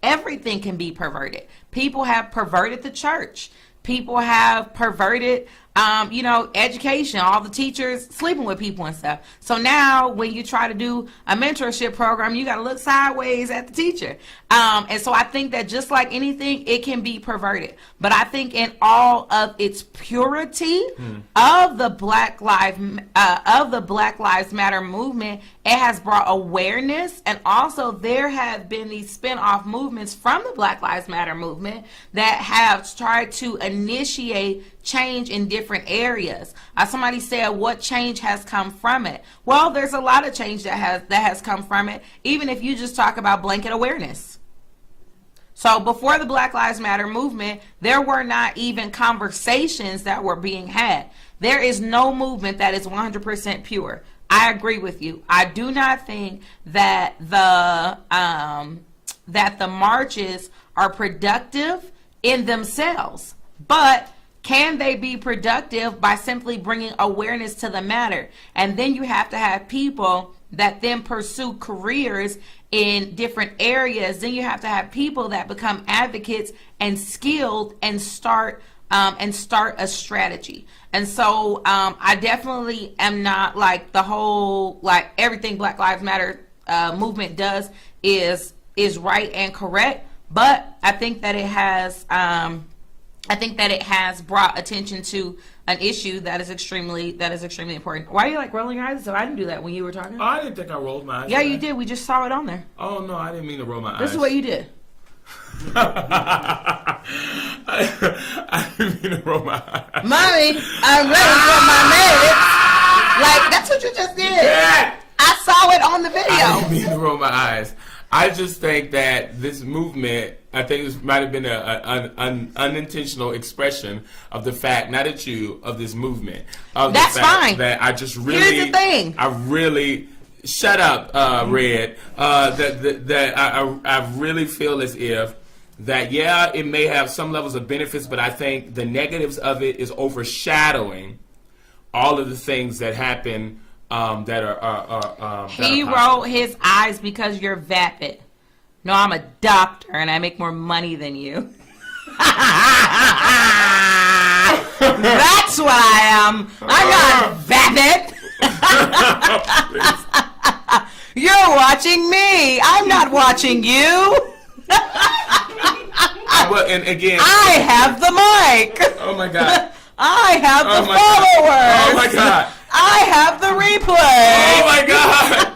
Everything can be perverted. People have perverted the church. People have perverted, education, all the teachers sleeping with people and stuff. So now when you try to do a mentorship program, you got to look sideways at the teacher. And so I think that just like anything, it can be perverted. But I think in all of its purity of the Black Lives Matter movement, it has brought awareness, and also there have been these spin-off movements from the Black Lives Matter movement that have tried to initiate change in different areas. Somebody said, what change has come from it? Well, there's a lot of change that has come from it, even if you just talk about blanket awareness. So before the Black Lives Matter movement, there were not even conversations that were being had. There is no movement that is 100% pure. I agree with you. I do not think that the marches are productive in themselves, but can they be productive by simply bringing awareness to the matter? And then you have to have people that then pursue careers in different areas. Then you have to have people that become advocates and skilled and start a strategy. And so I definitely am not like the whole, like everything Black Lives Matter movement does is right and correct. But I think that it has brought attention to an issue that is extremely important. Why are you like rolling your eyes? So I didn't do that when you were talking. Oh, I didn't think I rolled my eyes. Yeah, you did. We just saw it on there. Oh no, I didn't mean to roll my eyes. This is what you did. I didn't mean to roll my eyes. Mommy, I'm ready for my marriage. Like, that's what you just did. Yeah. I saw it on the video. I didn't mean to roll my eyes. I just think that this movement, I think this might have been an unintentional expression of the fact, not at you, of this movement. Of That's the fact fine. That I just really, Here's the thing. I really, shut up, Red. I really feel as if that, yeah, it may have some levels of benefits, but I think the negatives of it is overshadowing all of the things that happen. He rolled his eyes because you're vapid. No, I'm a doctor and I make more money than you. That's what I am. I'm not vapid. You're watching me. I'm not watching you. Well, and again, I have the mic. Oh my God. I have the my followers. God. Oh my God. I have the replay. Oh my God!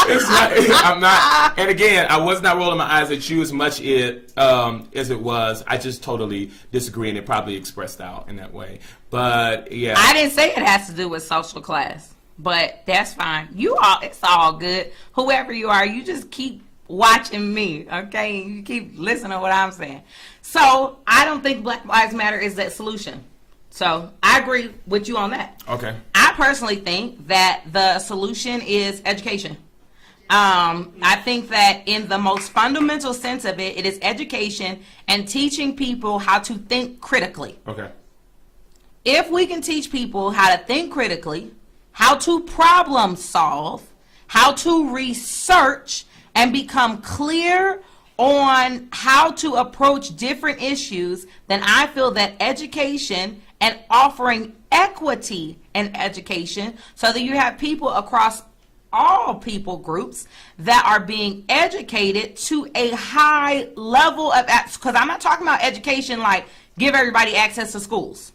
It's not, I'm not. And again, I was not rolling my eyes at you as much as it was. I just totally disagree, and it probably expressed out in that way. But yeah, I didn't say it has to do with social class, but that's fine. It's all good. Whoever you are, you just keep watching me, okay? You keep listening to what I'm saying. So I don't think Black Lives Matter is that solution. So I agree with you on that. Okay. I personally think that the solution is education. I think that in the most fundamental sense of it, it is education and teaching people how to think critically. Okay. If we can teach people how to think critically, how to problem solve, how to research, and become clear on how to approach different issues, then I feel that education and offering equity in education so that you have people across all people groups that are being educated to a high level of, because I'm not talking about education like give everybody access to schools.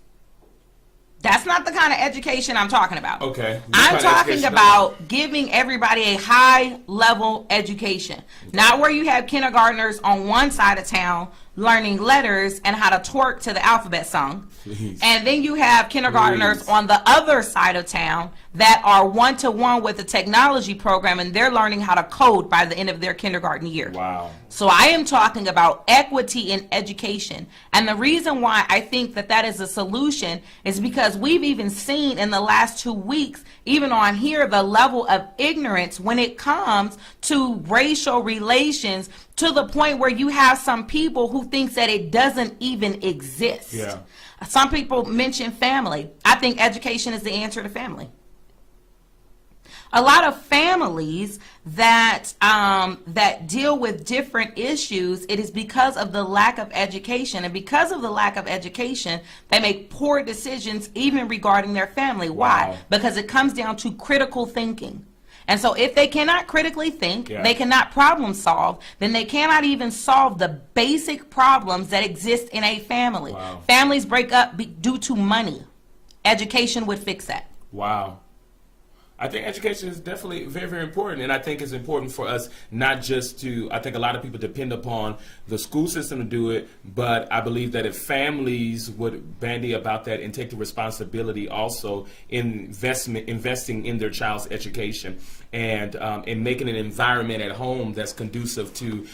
That's not the kind of education I'm talking about. Okay. I'm talking about giving everybody a high level education. Not where you have kindergartners on one side of town learning letters and how to twerk to the alphabet song. Please. And then you have kindergartners on the other side of town that are one-to-one with the technology program, and they're learning how to code by the end of their kindergarten year. Wow. So I am talking about equity in education. And the reason why I think that that is a solution is because we've even seen in the last 2 weeks, even on here, the level of ignorance when it comes to racial relations, to the point where you have some people who thinks that it doesn't even exist. Yeah. Some people mention family. I think education is the answer to family. A lot of families that that deal with different issues, it is because of the lack of education. And because of the lack of education, they make poor decisions even regarding their family. Why? Wow. Because it comes down to critical thinking. And so if they cannot critically think, Yeah. they cannot problem solve, then they cannot even solve the basic problems that exist in a family. Wow. Families break up due to money. Education would fix that. Wow. I think education is definitely very, very important. And I think it's important for us not just to, I think a lot of people depend upon the school system to do it, but I believe that if families would bandy about that and take the responsibility also in investing in their child's education and making an environment at home that's conducive to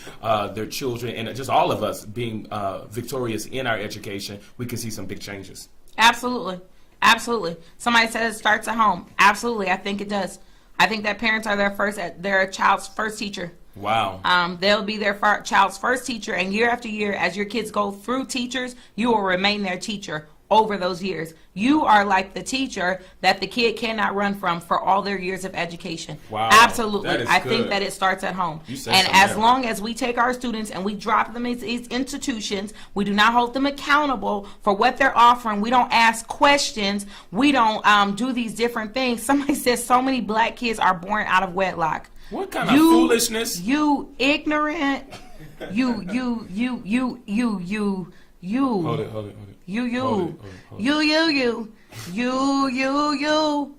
their children and just all of us being victorious in our education, we can see some big changes. Absolutely. Absolutely. Somebody says it starts at home. Absolutely. I think it does. I think that parents are their child's first teacher. Wow. They'll be their child's first teacher, and year after year, as your kids go through teachers, you will remain their teacher over those years. You are like the teacher that the kid cannot run from for all their years of education. Wow. Absolutely. That is I good. think that it starts at home. You said And something as there. long as we take our students and we drop them in these institutions, we do not hold them accountable for what they're offering. We don't ask questions. We don't do these different things. Somebody says so many black kids are born out of wedlock. What kind of foolishness? You ignorant. You. Hold it. You. Hold it. You. Hold it. Oh,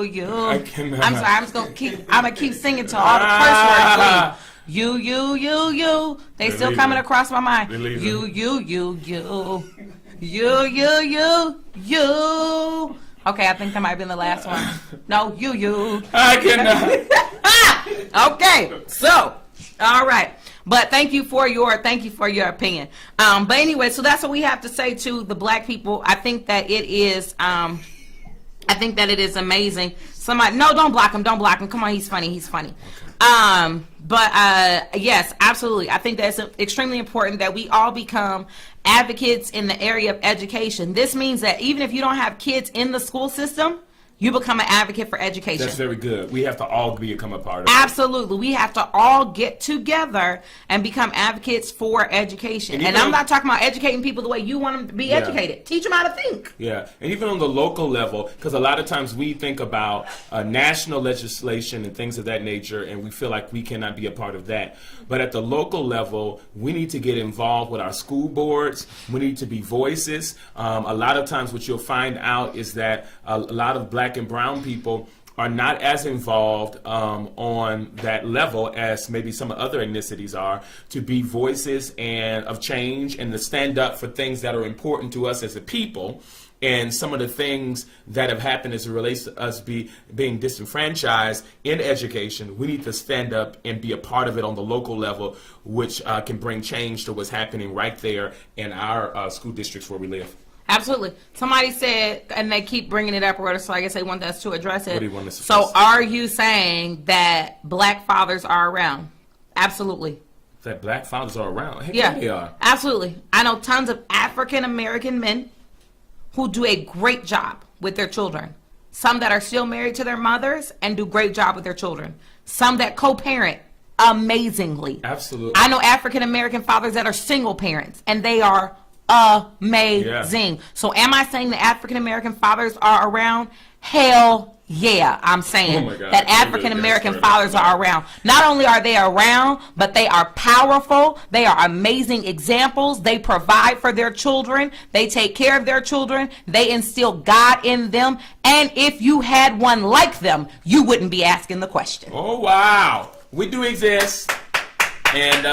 you. I cannot. I'm sorry. I'm gonna keep singing till all the curse words leave. You. They still leaving. coming across my mind. They're leaving. You. Okay, I think that might have been the last one. No, you. I cannot. Okay, so, all right. But thank you for your opinion. But anyway, so that's what we have to say to the black people. I think that it is amazing. Somebody, no, don't block him. Come on, he's funny. But yes, absolutely. I think that's extremely important that we all become advocates in the area of education. This means that even if you don't have kids in the school system, you become an advocate for education. That's very good. We have to all become a part of it. Absolutely. We have to all get together and become advocates for education. And I'm not talking about educating people the way you want them to be educated. Teach them how to think. Yeah, and even on the local level, because a lot of times we think about national legislation and things of that nature, and we feel like we cannot be a part of that. But at the local level, we need to get involved with our school boards. We need to be voices. A lot of times what you'll find out is that a lot of black and brown people are not as involved on that level as maybe some other ethnicities are, to be voices and of change and to stand up for things that are important to us as a people. And some of the things that have happened as it relates to us being disenfranchised in education, we need to stand up and be a part of it on the local level, which can bring change to what's happening right there in our school districts where we live. Absolutely. Somebody said, and they keep bringing it up, so I guess they want us to address it. What do you want us to So address? are you saying that black fathers are around? Absolutely. That black fathers are around. Heck, Yeah, they are. absolutely. I know tons of African American men who do a great job with their children. Some that are still married to their mothers and do great job with their children. Some that co-parent amazingly. Absolutely. I know African American fathers that are single parents, and they are amazing. Yeah. So am I saying that African American fathers are around? Hell yeah, I'm saying Oh my God. that You really African American got started. fathers are around. Not only are they around, but they are powerful. They are amazing examples. They provide for their children. They take care of their children. They instill God in them. And if you had one like them, you wouldn't be asking the question. Oh, wow. We do exist. And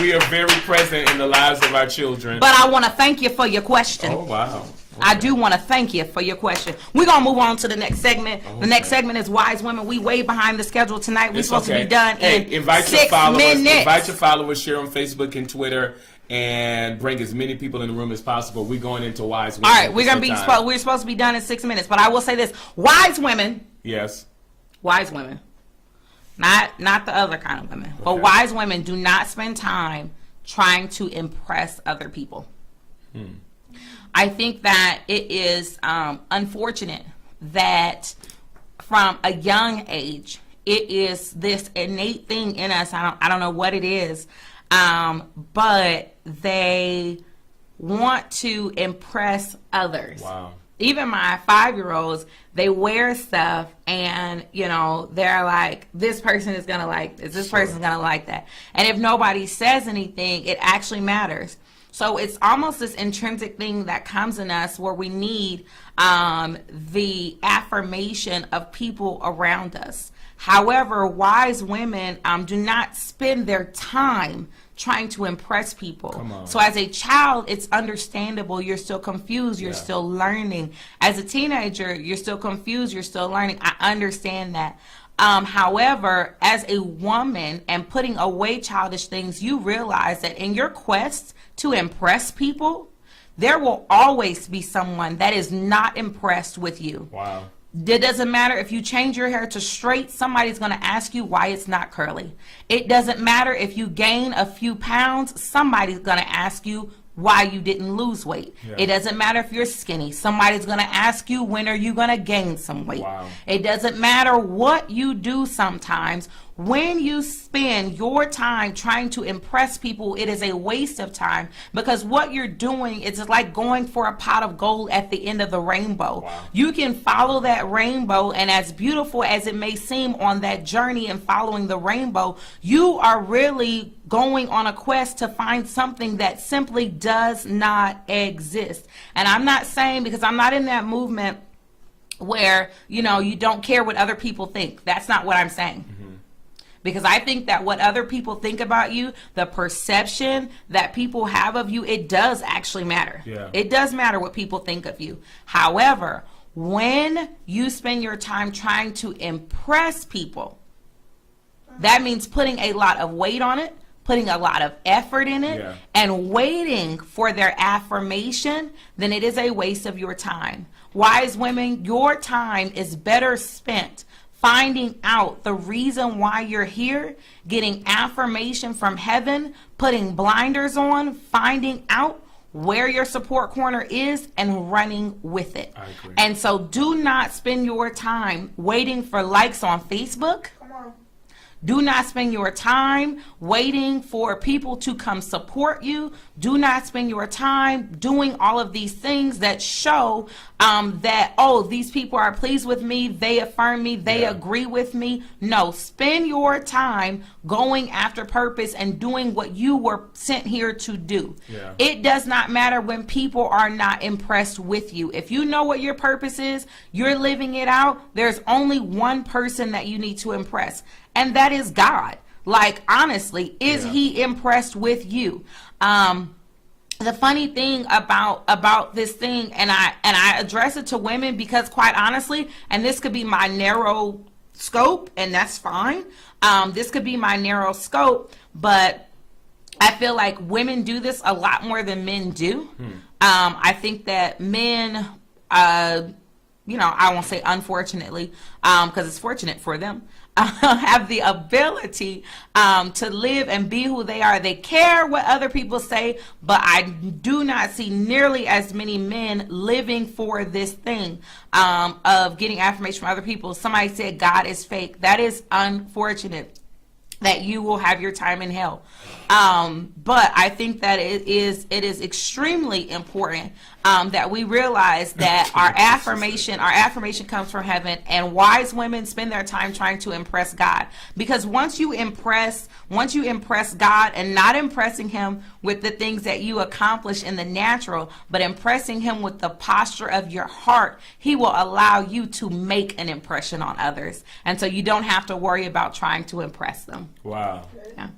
we are very present in the lives of our children. But I want to thank you for your question. Oh, wow. I do want to thank you for your question. We're going to move on to the next segment. The next segment is Wise Women. We way behind the schedule tonight. We're supposed to be done in invite 6 your followers. minutes. Invite your followers, share on Facebook and Twitter, and bring as many people in the room as possible. We're going into Wise Women. All right, we're supposed to be done in 6 minutes, but I will say this: Wise women, Yes. wise women, not the other kind of women, but Okay. wise women do not spend time trying to impress other people. I think that it is unfortunate that from a young age, it is this innate thing in us. I don't know what it is, but they want to impress others. Wow. Even my 5-year-olds, they wear stuff and, they're like, this person is going to like this. This person's going to like that. And if nobody says anything, it actually matters. So it's almost this intrinsic thing that comes in us where we need the affirmation of people around us. However, wise women do not spend their time trying to impress people. Come on. So as a child, it's understandable. You're still confused. You're still learning. As a teenager, you're still confused. You're still learning. I understand that. However, as a woman and putting away childish things, you realize that in your quest to impress people, there will always be someone that is not impressed with you. Wow. It doesn't matter if you change your hair to straight, somebody's going to ask you why it's not curly. It doesn't matter if you gain a few pounds, somebody's going to ask you why you didn't lose weight. Yeah. It doesn't matter if you're skinny. Somebody's going to ask you when are you going to gain some weight. Wow. It doesn't matter what you do sometimes. When you spend your time trying to impress people, it is a waste of time because what you're doing is like going for a pot of gold at the end of the rainbow. Wow. You can follow that rainbow, and as beautiful as it may seem on that journey and following the rainbow, you are really going on a quest to find something that simply does not exist. And I'm not saying, because I'm not in that movement where, you don't care what other people think. That's not what I'm saying. Because I think that what other people think about you, the perception that people have of you, it does actually matter. Yeah. It does matter what people think of you. However, when you spend your time trying to impress people, that means putting a lot of weight on it, putting a lot of effort in it, and waiting for their affirmation, then it is a waste of your time. Wise women, your time is better spent finding out the reason why you're here, getting affirmation from heaven, putting blinders on, finding out where your support corner is, and running with it. I agree. And so do not spend your time waiting for likes on Facebook. Do not spend your time waiting for people to come support you. Do not spend your time doing all of these things that show that, these people are pleased with me, they affirm me, they agree with me. No, spend your time going after purpose and doing what you were sent here to do. Yeah. It does not matter when people are not impressed with you. If you know what your purpose is, you're living it out, there's only one person that you need to impress. And that is God. Like, honestly, is he impressed with you? The funny thing about this thing, and I address it to women because, quite honestly, and this could be my narrow scope, and that's fine. This could be my narrow scope, but I feel like women do this a lot more than men do. I think that men, I won't say unfortunately, because it's fortunate for them, have the ability to live and be who they are. They care what other people say, but I do not see nearly as many men living for this thing of getting affirmation from other people. Somebody said God is fake. That is unfortunate that you will have your time in hell. But I think that it is extremely important that we realize that our affirmation comes from heaven, and wise women spend their time trying to impress God. Because once you impress God, and not impressing him with the things that you accomplish in the natural, but impressing him with the posture of your heart, he will allow you to make an impression on others. And so you don't have to worry about trying to impress them. Wow. Yeah.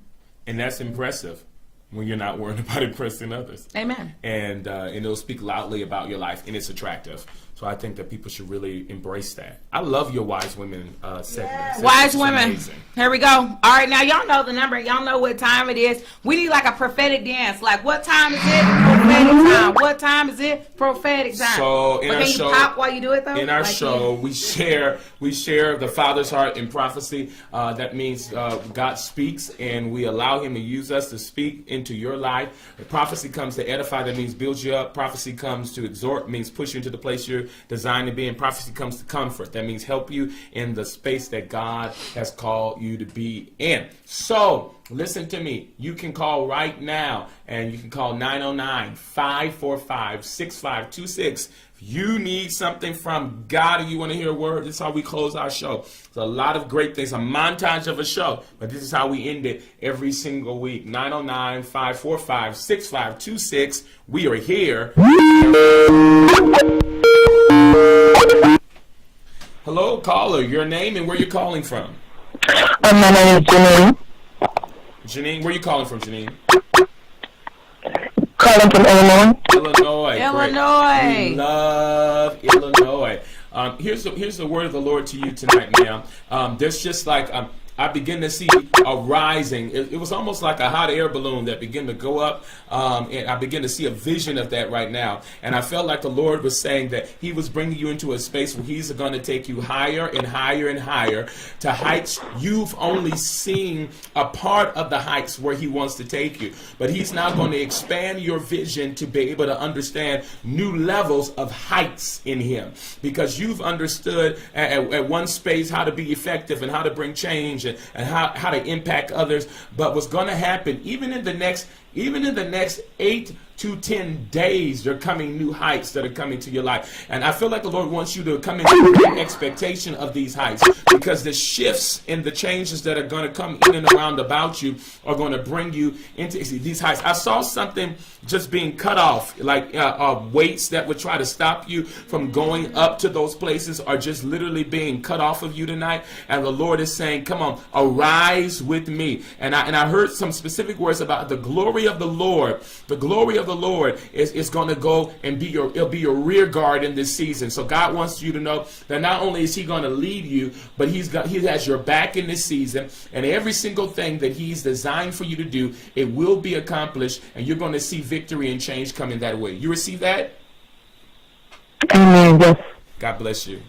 And that's impressive. when you're not worrying about impressing others. Amen. And it'll speak loudly about your life, and it's attractive. So I think that people should really embrace that. I love your wise women segment. Wise It's women. amazing. Here we go. All right, now y'all know the number. Y'all know what time it is. We need like a prophetic dance. Like, what time is it? Prophetic time. What time is it? Prophetic time. So in but our can show, you pop while you do it though? in our Like, show, we share the Father's heart in prophecy. That means God speaks, and we allow Him to use us to speak into your life. The prophecy comes to edify. That means build you up. Prophecy comes to exhort. Means push you into the place you're designed to be. And prophecy comes to comfort. That means help you in the space that God has called you to be in. So listen to me. You can call right now, and you can call 909-545-6526. You need something from God and you want to hear a word. This is how we close our show. There's a lot of great things, a montage of a show, but this is how we end it every single week. 909-545-6526. We are here. Hello, caller. Your name and where you're calling from. My name is Janine. Janine, where you calling from, Janine? Calling from Illinois. Illinois. Illinois. Great. We love Illinois. Here's the word of the Lord to you tonight, ma'am. There's just like I begin to see a rising. It was almost like a hot air balloon that began to go up, and I begin to see a vision of that right now. And I felt like the Lord was saying that He was bringing you into a space where He's going to take you higher and higher and higher to heights you've only seen a part of the heights where He wants to take you. But He's now going to expand your vision to be able to understand new levels of heights in Him, because you've understood at one space how to be effective and how to bring change and how to impact others. But what's going to happen, even in the next 8 to 10 days, there are coming new heights that are coming to your life. And I feel like the Lord wants you to come into the expectation of these heights, because the shifts and the changes that are going to come in and around about you are going to bring you into these heights. I saw something just being cut off, like weights that would try to stop you from going up to those places are just literally being cut off of you tonight. And the Lord is saying, come on, arise with me. And I heard some specific words about the glory of the Lord. The glory of the Lord is going to go and it'll be your rear guard in this season. So God wants you to know that not only is He going to lead you, but He has your back in this season, and every single thing that He's designed for you to do, it will be accomplished, and you're going to see victory and change coming that way. You receive that? Amen. Yes. God bless you.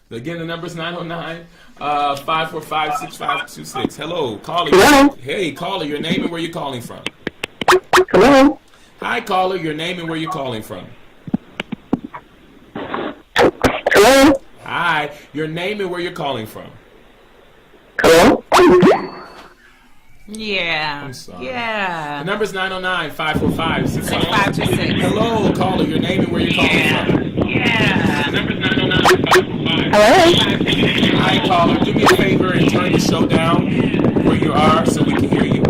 Again, the number is 909-545-6526. Hello, caller. Hello. Hey, caller, your name and where you're calling from. Hello. Hi, caller, your name and where you're calling from. Hello. Hi, your name and where you're calling from. Hello. Yeah. I'm sorry. Yeah. The number is 909-545-6526. 6526. Hello, caller, your name and where you're calling from. Yeah. The number is 909-545. Hello. Hi, caller, do me a favor and turn the show down where you are so we can hear you.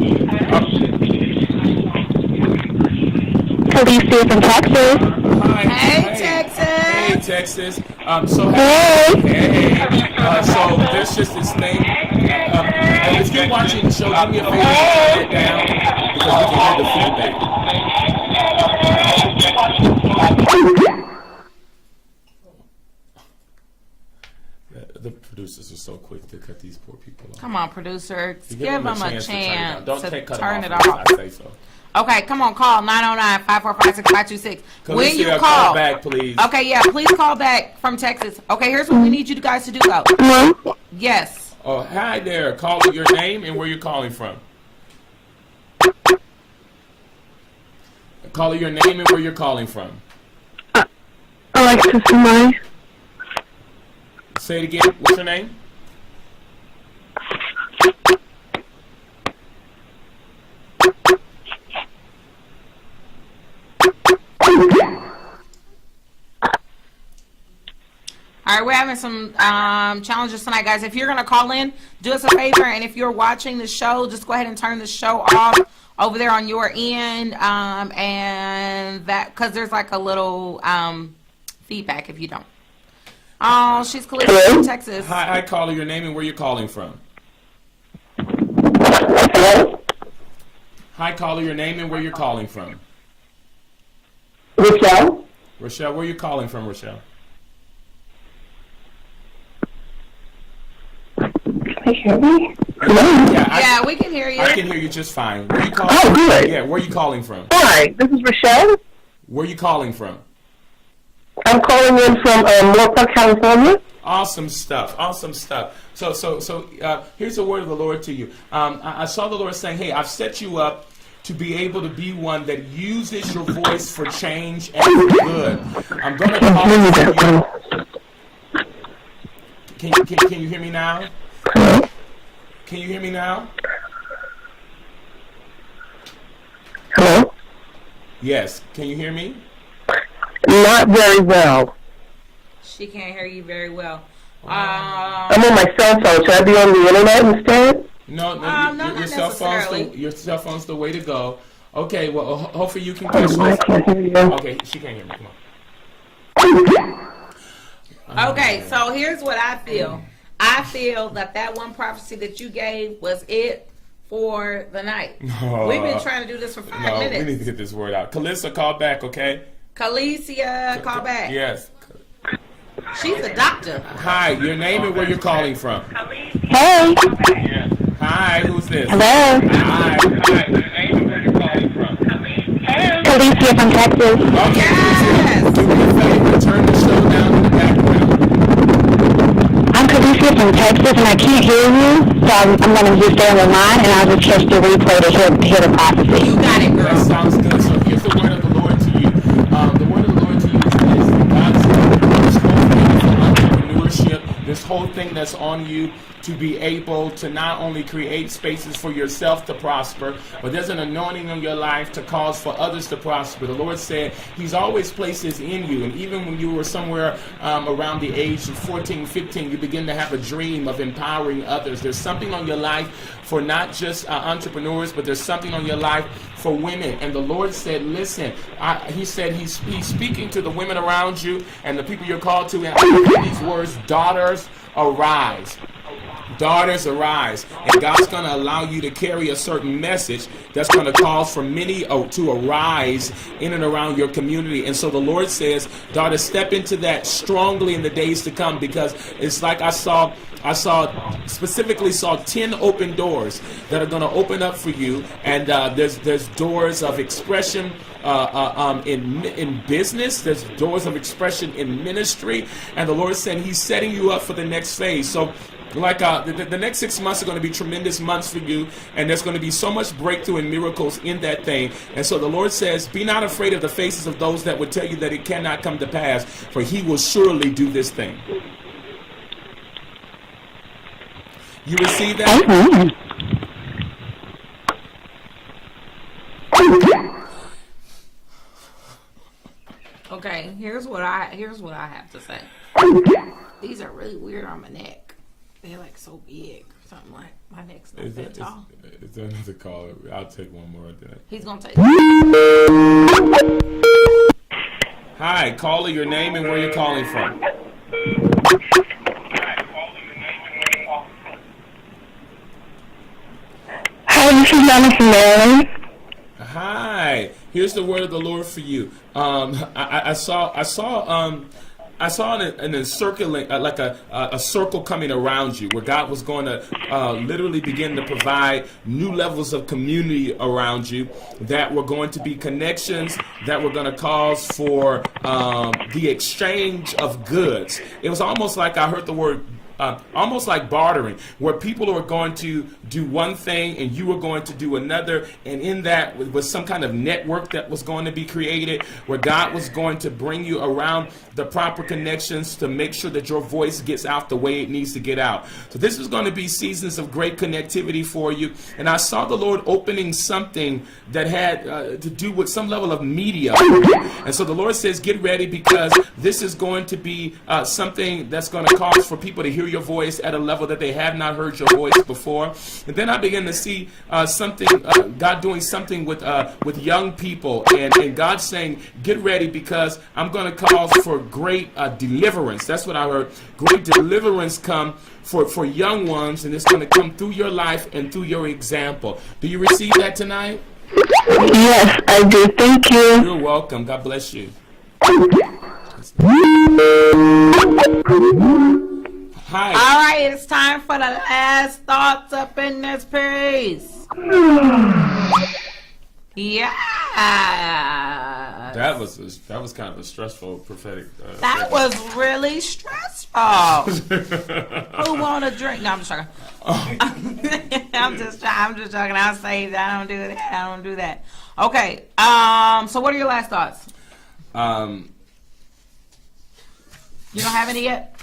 Felicia from Texas. Hi. Hey, Texas. Hey, Texas. So there's just this thing. If you're watching the show, do me a favor and turn it down because we can hear the feedback. The producers are so quick to cut these poor people off. Come on, producer. You Give them a to turn it chance down. to Don't cut turn them it off. off. I say so. Okay, come on, call 909-545-6526. When you Call call back, please. Okay, yeah, please call back from Texas. Okay, here's what we need you guys to do, though. Hello. Yes. Oh, hi there. Call your name and where you're calling from. Call your name and where you're calling from. Alexis Samai. Say it again. What's your name? All right, we're having some challenges tonight, guys. If you're going to call in, do us a favor, and if you're watching the show, just go ahead and turn the show off over there on your end, and that, because there's like a little feedback if you don't. Oh, she's Khaleesi from Texas. Hi, caller. Your name and where you're calling from. Hi, caller. Your name and where you're calling from. Rochelle? Rochelle, where are you calling from, Rochelle? Can you hear me? Hello? Yeah, we can hear you. I can hear you just fine. Where are you calling? Oh, good. Yeah, where are you calling from? Hi, this is Rochelle. Where are you calling from? I'm calling in from Moorpark, California. Awesome stuff. Awesome stuff. So, here's a word of the Lord to you. I saw the Lord saying, "Hey, I've set you up to be able to be one that uses your voice for change and for good. I'm going to call you. Can you hear me now? Hello? Can you hear me now? Hello? Yes. Can you hear me? Not very well. She can't hear you very well. I'm on my cell phone. Should I be on the internet instead? No, No, your not cell phone's necessarily. your cell phone's the way to go. Okay, well, hopefully you can catch I this. can't hear you. Okay, she can't hear me. Come on. Okay, so here's what I feel. I feel that one prophecy that you gave was it for the night. We've been trying to do this for 5 No, we minutes. need to get this word out. Calissa, call back, okay? Khaleesi, call back. Yes. She's a doctor. Hi, your name and where you're calling from. Hey. Hi, who's this? Hello? Hi, your name and where you're calling from. Alicia from Texas. Okay, Yes. do me a favor, turn the show down in the background. I'm Alicia from Texas, and I can't hear you, so I'm going to just stay on the line, and I'll just catch the replay to hear the prophecy. You got it, That girl. sounds good. So here's the word of the Lord to you. The word of the Lord to you is God's this whole thing for entrepreneurship, this whole thing that's on you to be able to not only create spaces for yourself to prosper, but there's an anointing on your life to cause for others to prosper. The Lord said He's always placed this in you, and even when you were somewhere around the age of 14, 15, you begin to have a dream of empowering others. There's something on your life for not just entrepreneurs, but there's something on your life for women. And the Lord said, listen, He said He's speaking to the women around you and the people you're called to, and I hear these words, daughters, arise. Daughters, arise. And God's going to allow you to carry a certain message that's going to cause for many to arise in and around your community. And so the Lord says, daughters, step into that strongly in the days to come, because it's like I specifically saw 10 open doors that are going to open up for you. And there's doors of expression in business. There's doors of expression in ministry. And the Lord said He's setting you up for the next phase. So like the next 6 months are going to be tremendous months for you, and there's going to be so much breakthrough and miracles in that thing. And so the Lord says, be not afraid of the faces of those that would tell you that it cannot come to pass, for He will surely do this thing. You receive that? Amen. Okay, here's what I have to say. These are really weird on my neck. They're like so big or something. Like my neck's not that tall. Is there another caller? I'll take one more. He's gonna take. Hi, caller, your name and where you're calling from. Hi, this is Donna from Maryland. Hi. Here's the word of the Lord for you. I saw an encircling, like a circle coming around you, where God was going to literally begin to provide new levels of community around you that were going to be connections that were going to cause for the exchange of goods. It was almost like I heard the word almost like bartering, where people are going to do one thing and you are going to do another, and in that was some kind of network that was going to be created, where God was going to bring you around the proper connections to make sure that your voice gets out the way it needs to get out. So this is going to be seasons of great connectivity for you, and I saw the Lord opening something that had to do with some level of media, and so the Lord says, get ready, because this is going to be something that's going to cause for people to hear your voice at a level that they have not heard your voice before. And then I began to see something, God doing something with young people, and God saying, get ready, because I'm going to cause for great deliverance. That's what I heard. Great deliverance come for young ones, and it's going to come through your life and through your example. Do you receive that tonight? Yes, I do. Thank you. You're welcome. God bless you. Hi. All right, it's time for the last thoughts up in this piece. Yeah. That was kind of a stressful prophetic. That was really stressful. Who want a drink? No, I'm just joking. I'm just joking. I'll say that. I don't do that. I don't do that. Okay. So what are your last thoughts? You don't have any yet?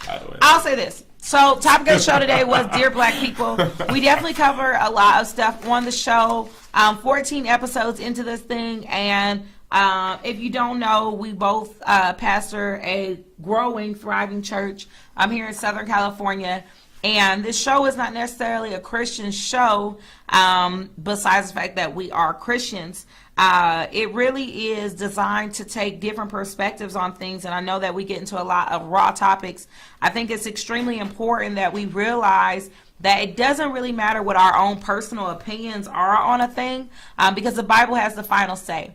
I'll say this. So, topic of the show today was Dear Black People. We definitely cover a lot of stuff on the show. 14 episodes into this thing, and if you don't know, we both pastor a growing, thriving church here in Southern California. And this show is not necessarily a Christian show, besides the fact that we are Christians. It really is designed to take different perspectives on things, and I know that we get into a lot of raw topics. I think it's extremely important that we realize that it doesn't really matter what our own personal opinions are on a thing, because the Bible has the final say.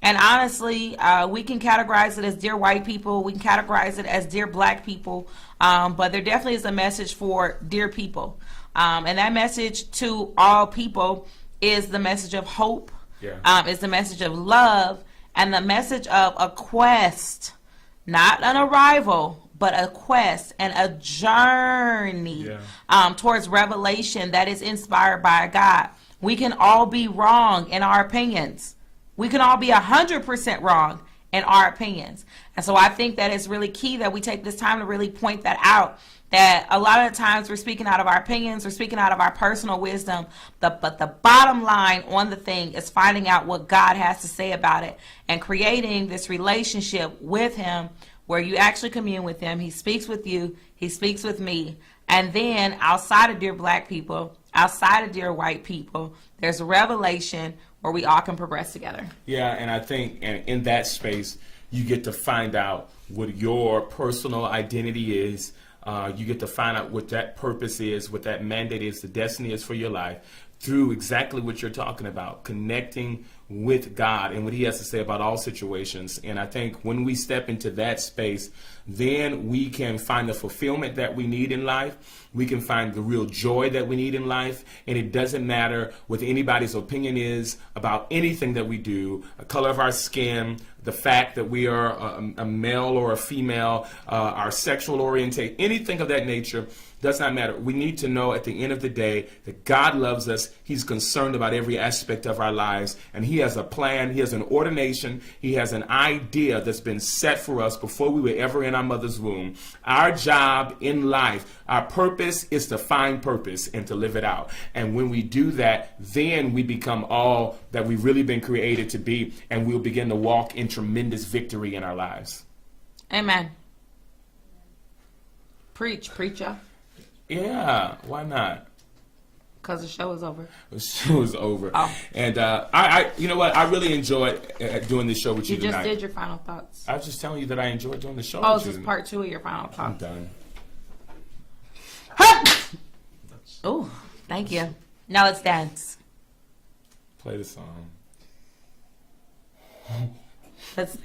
And honestly, we can categorize it as Dear White People, we can categorize it as Dear Black People, but there definitely is a message for Dear People. And that message to all people is the message of hope, is the message of love, and the message of a quest, not an arrival, but a quest and a journey towards revelation that is inspired by God. We can all be wrong in our opinions. We can all be 100% wrong in our opinions. And so I think that it's really key that we take this time to really point that out, that a lot of the times we're speaking out of our opinions, we're speaking out of our personal wisdom, but the bottom line on the thing is finding out what God has to say about it and creating this relationship with Him where you actually commune with Him. He speaks with you, He speaks with me. And then outside of Dear Black People, outside of Dear White People, there's a revelation where we all can progress together. Yeah, and I think in that space, you get to find out what your personal identity is. You get to find out what that purpose is, what that mandate is, the destiny is for your life, through exactly what you're talking about, connecting with God and what He has to say about all situations. And I think when we step into that space, then we can find the fulfillment that we need in life. We can find the real joy that we need in life. And it doesn't matter what anybody's opinion is about anything that we do, the color of our skin, the fact that we are a male or a female, our sexual orientation, anything of that nature. Does not matter. We need to know at the end of the day that God loves us. He's concerned about every aspect of our lives. And He has a plan. He has an ordination. He has an idea that's been set for us before we were ever in our mother's womb. Our job in life, our purpose is to find purpose and to live it out. And when we do that, then we become all that we've really been created to be. And we'll begin to walk in tremendous victory in our lives. Amen. Preach, preacher. Yeah, why not? Because the show is over. The show is over. Oh. And I you know what? I really enjoyed doing this show with you tonight. You just did your final thoughts. I was just telling you that I enjoyed doing the show Oh, with this you. is part 2 of your final I'm thoughts. done. Oh, thank you. Now let's dance. Play the song. Let's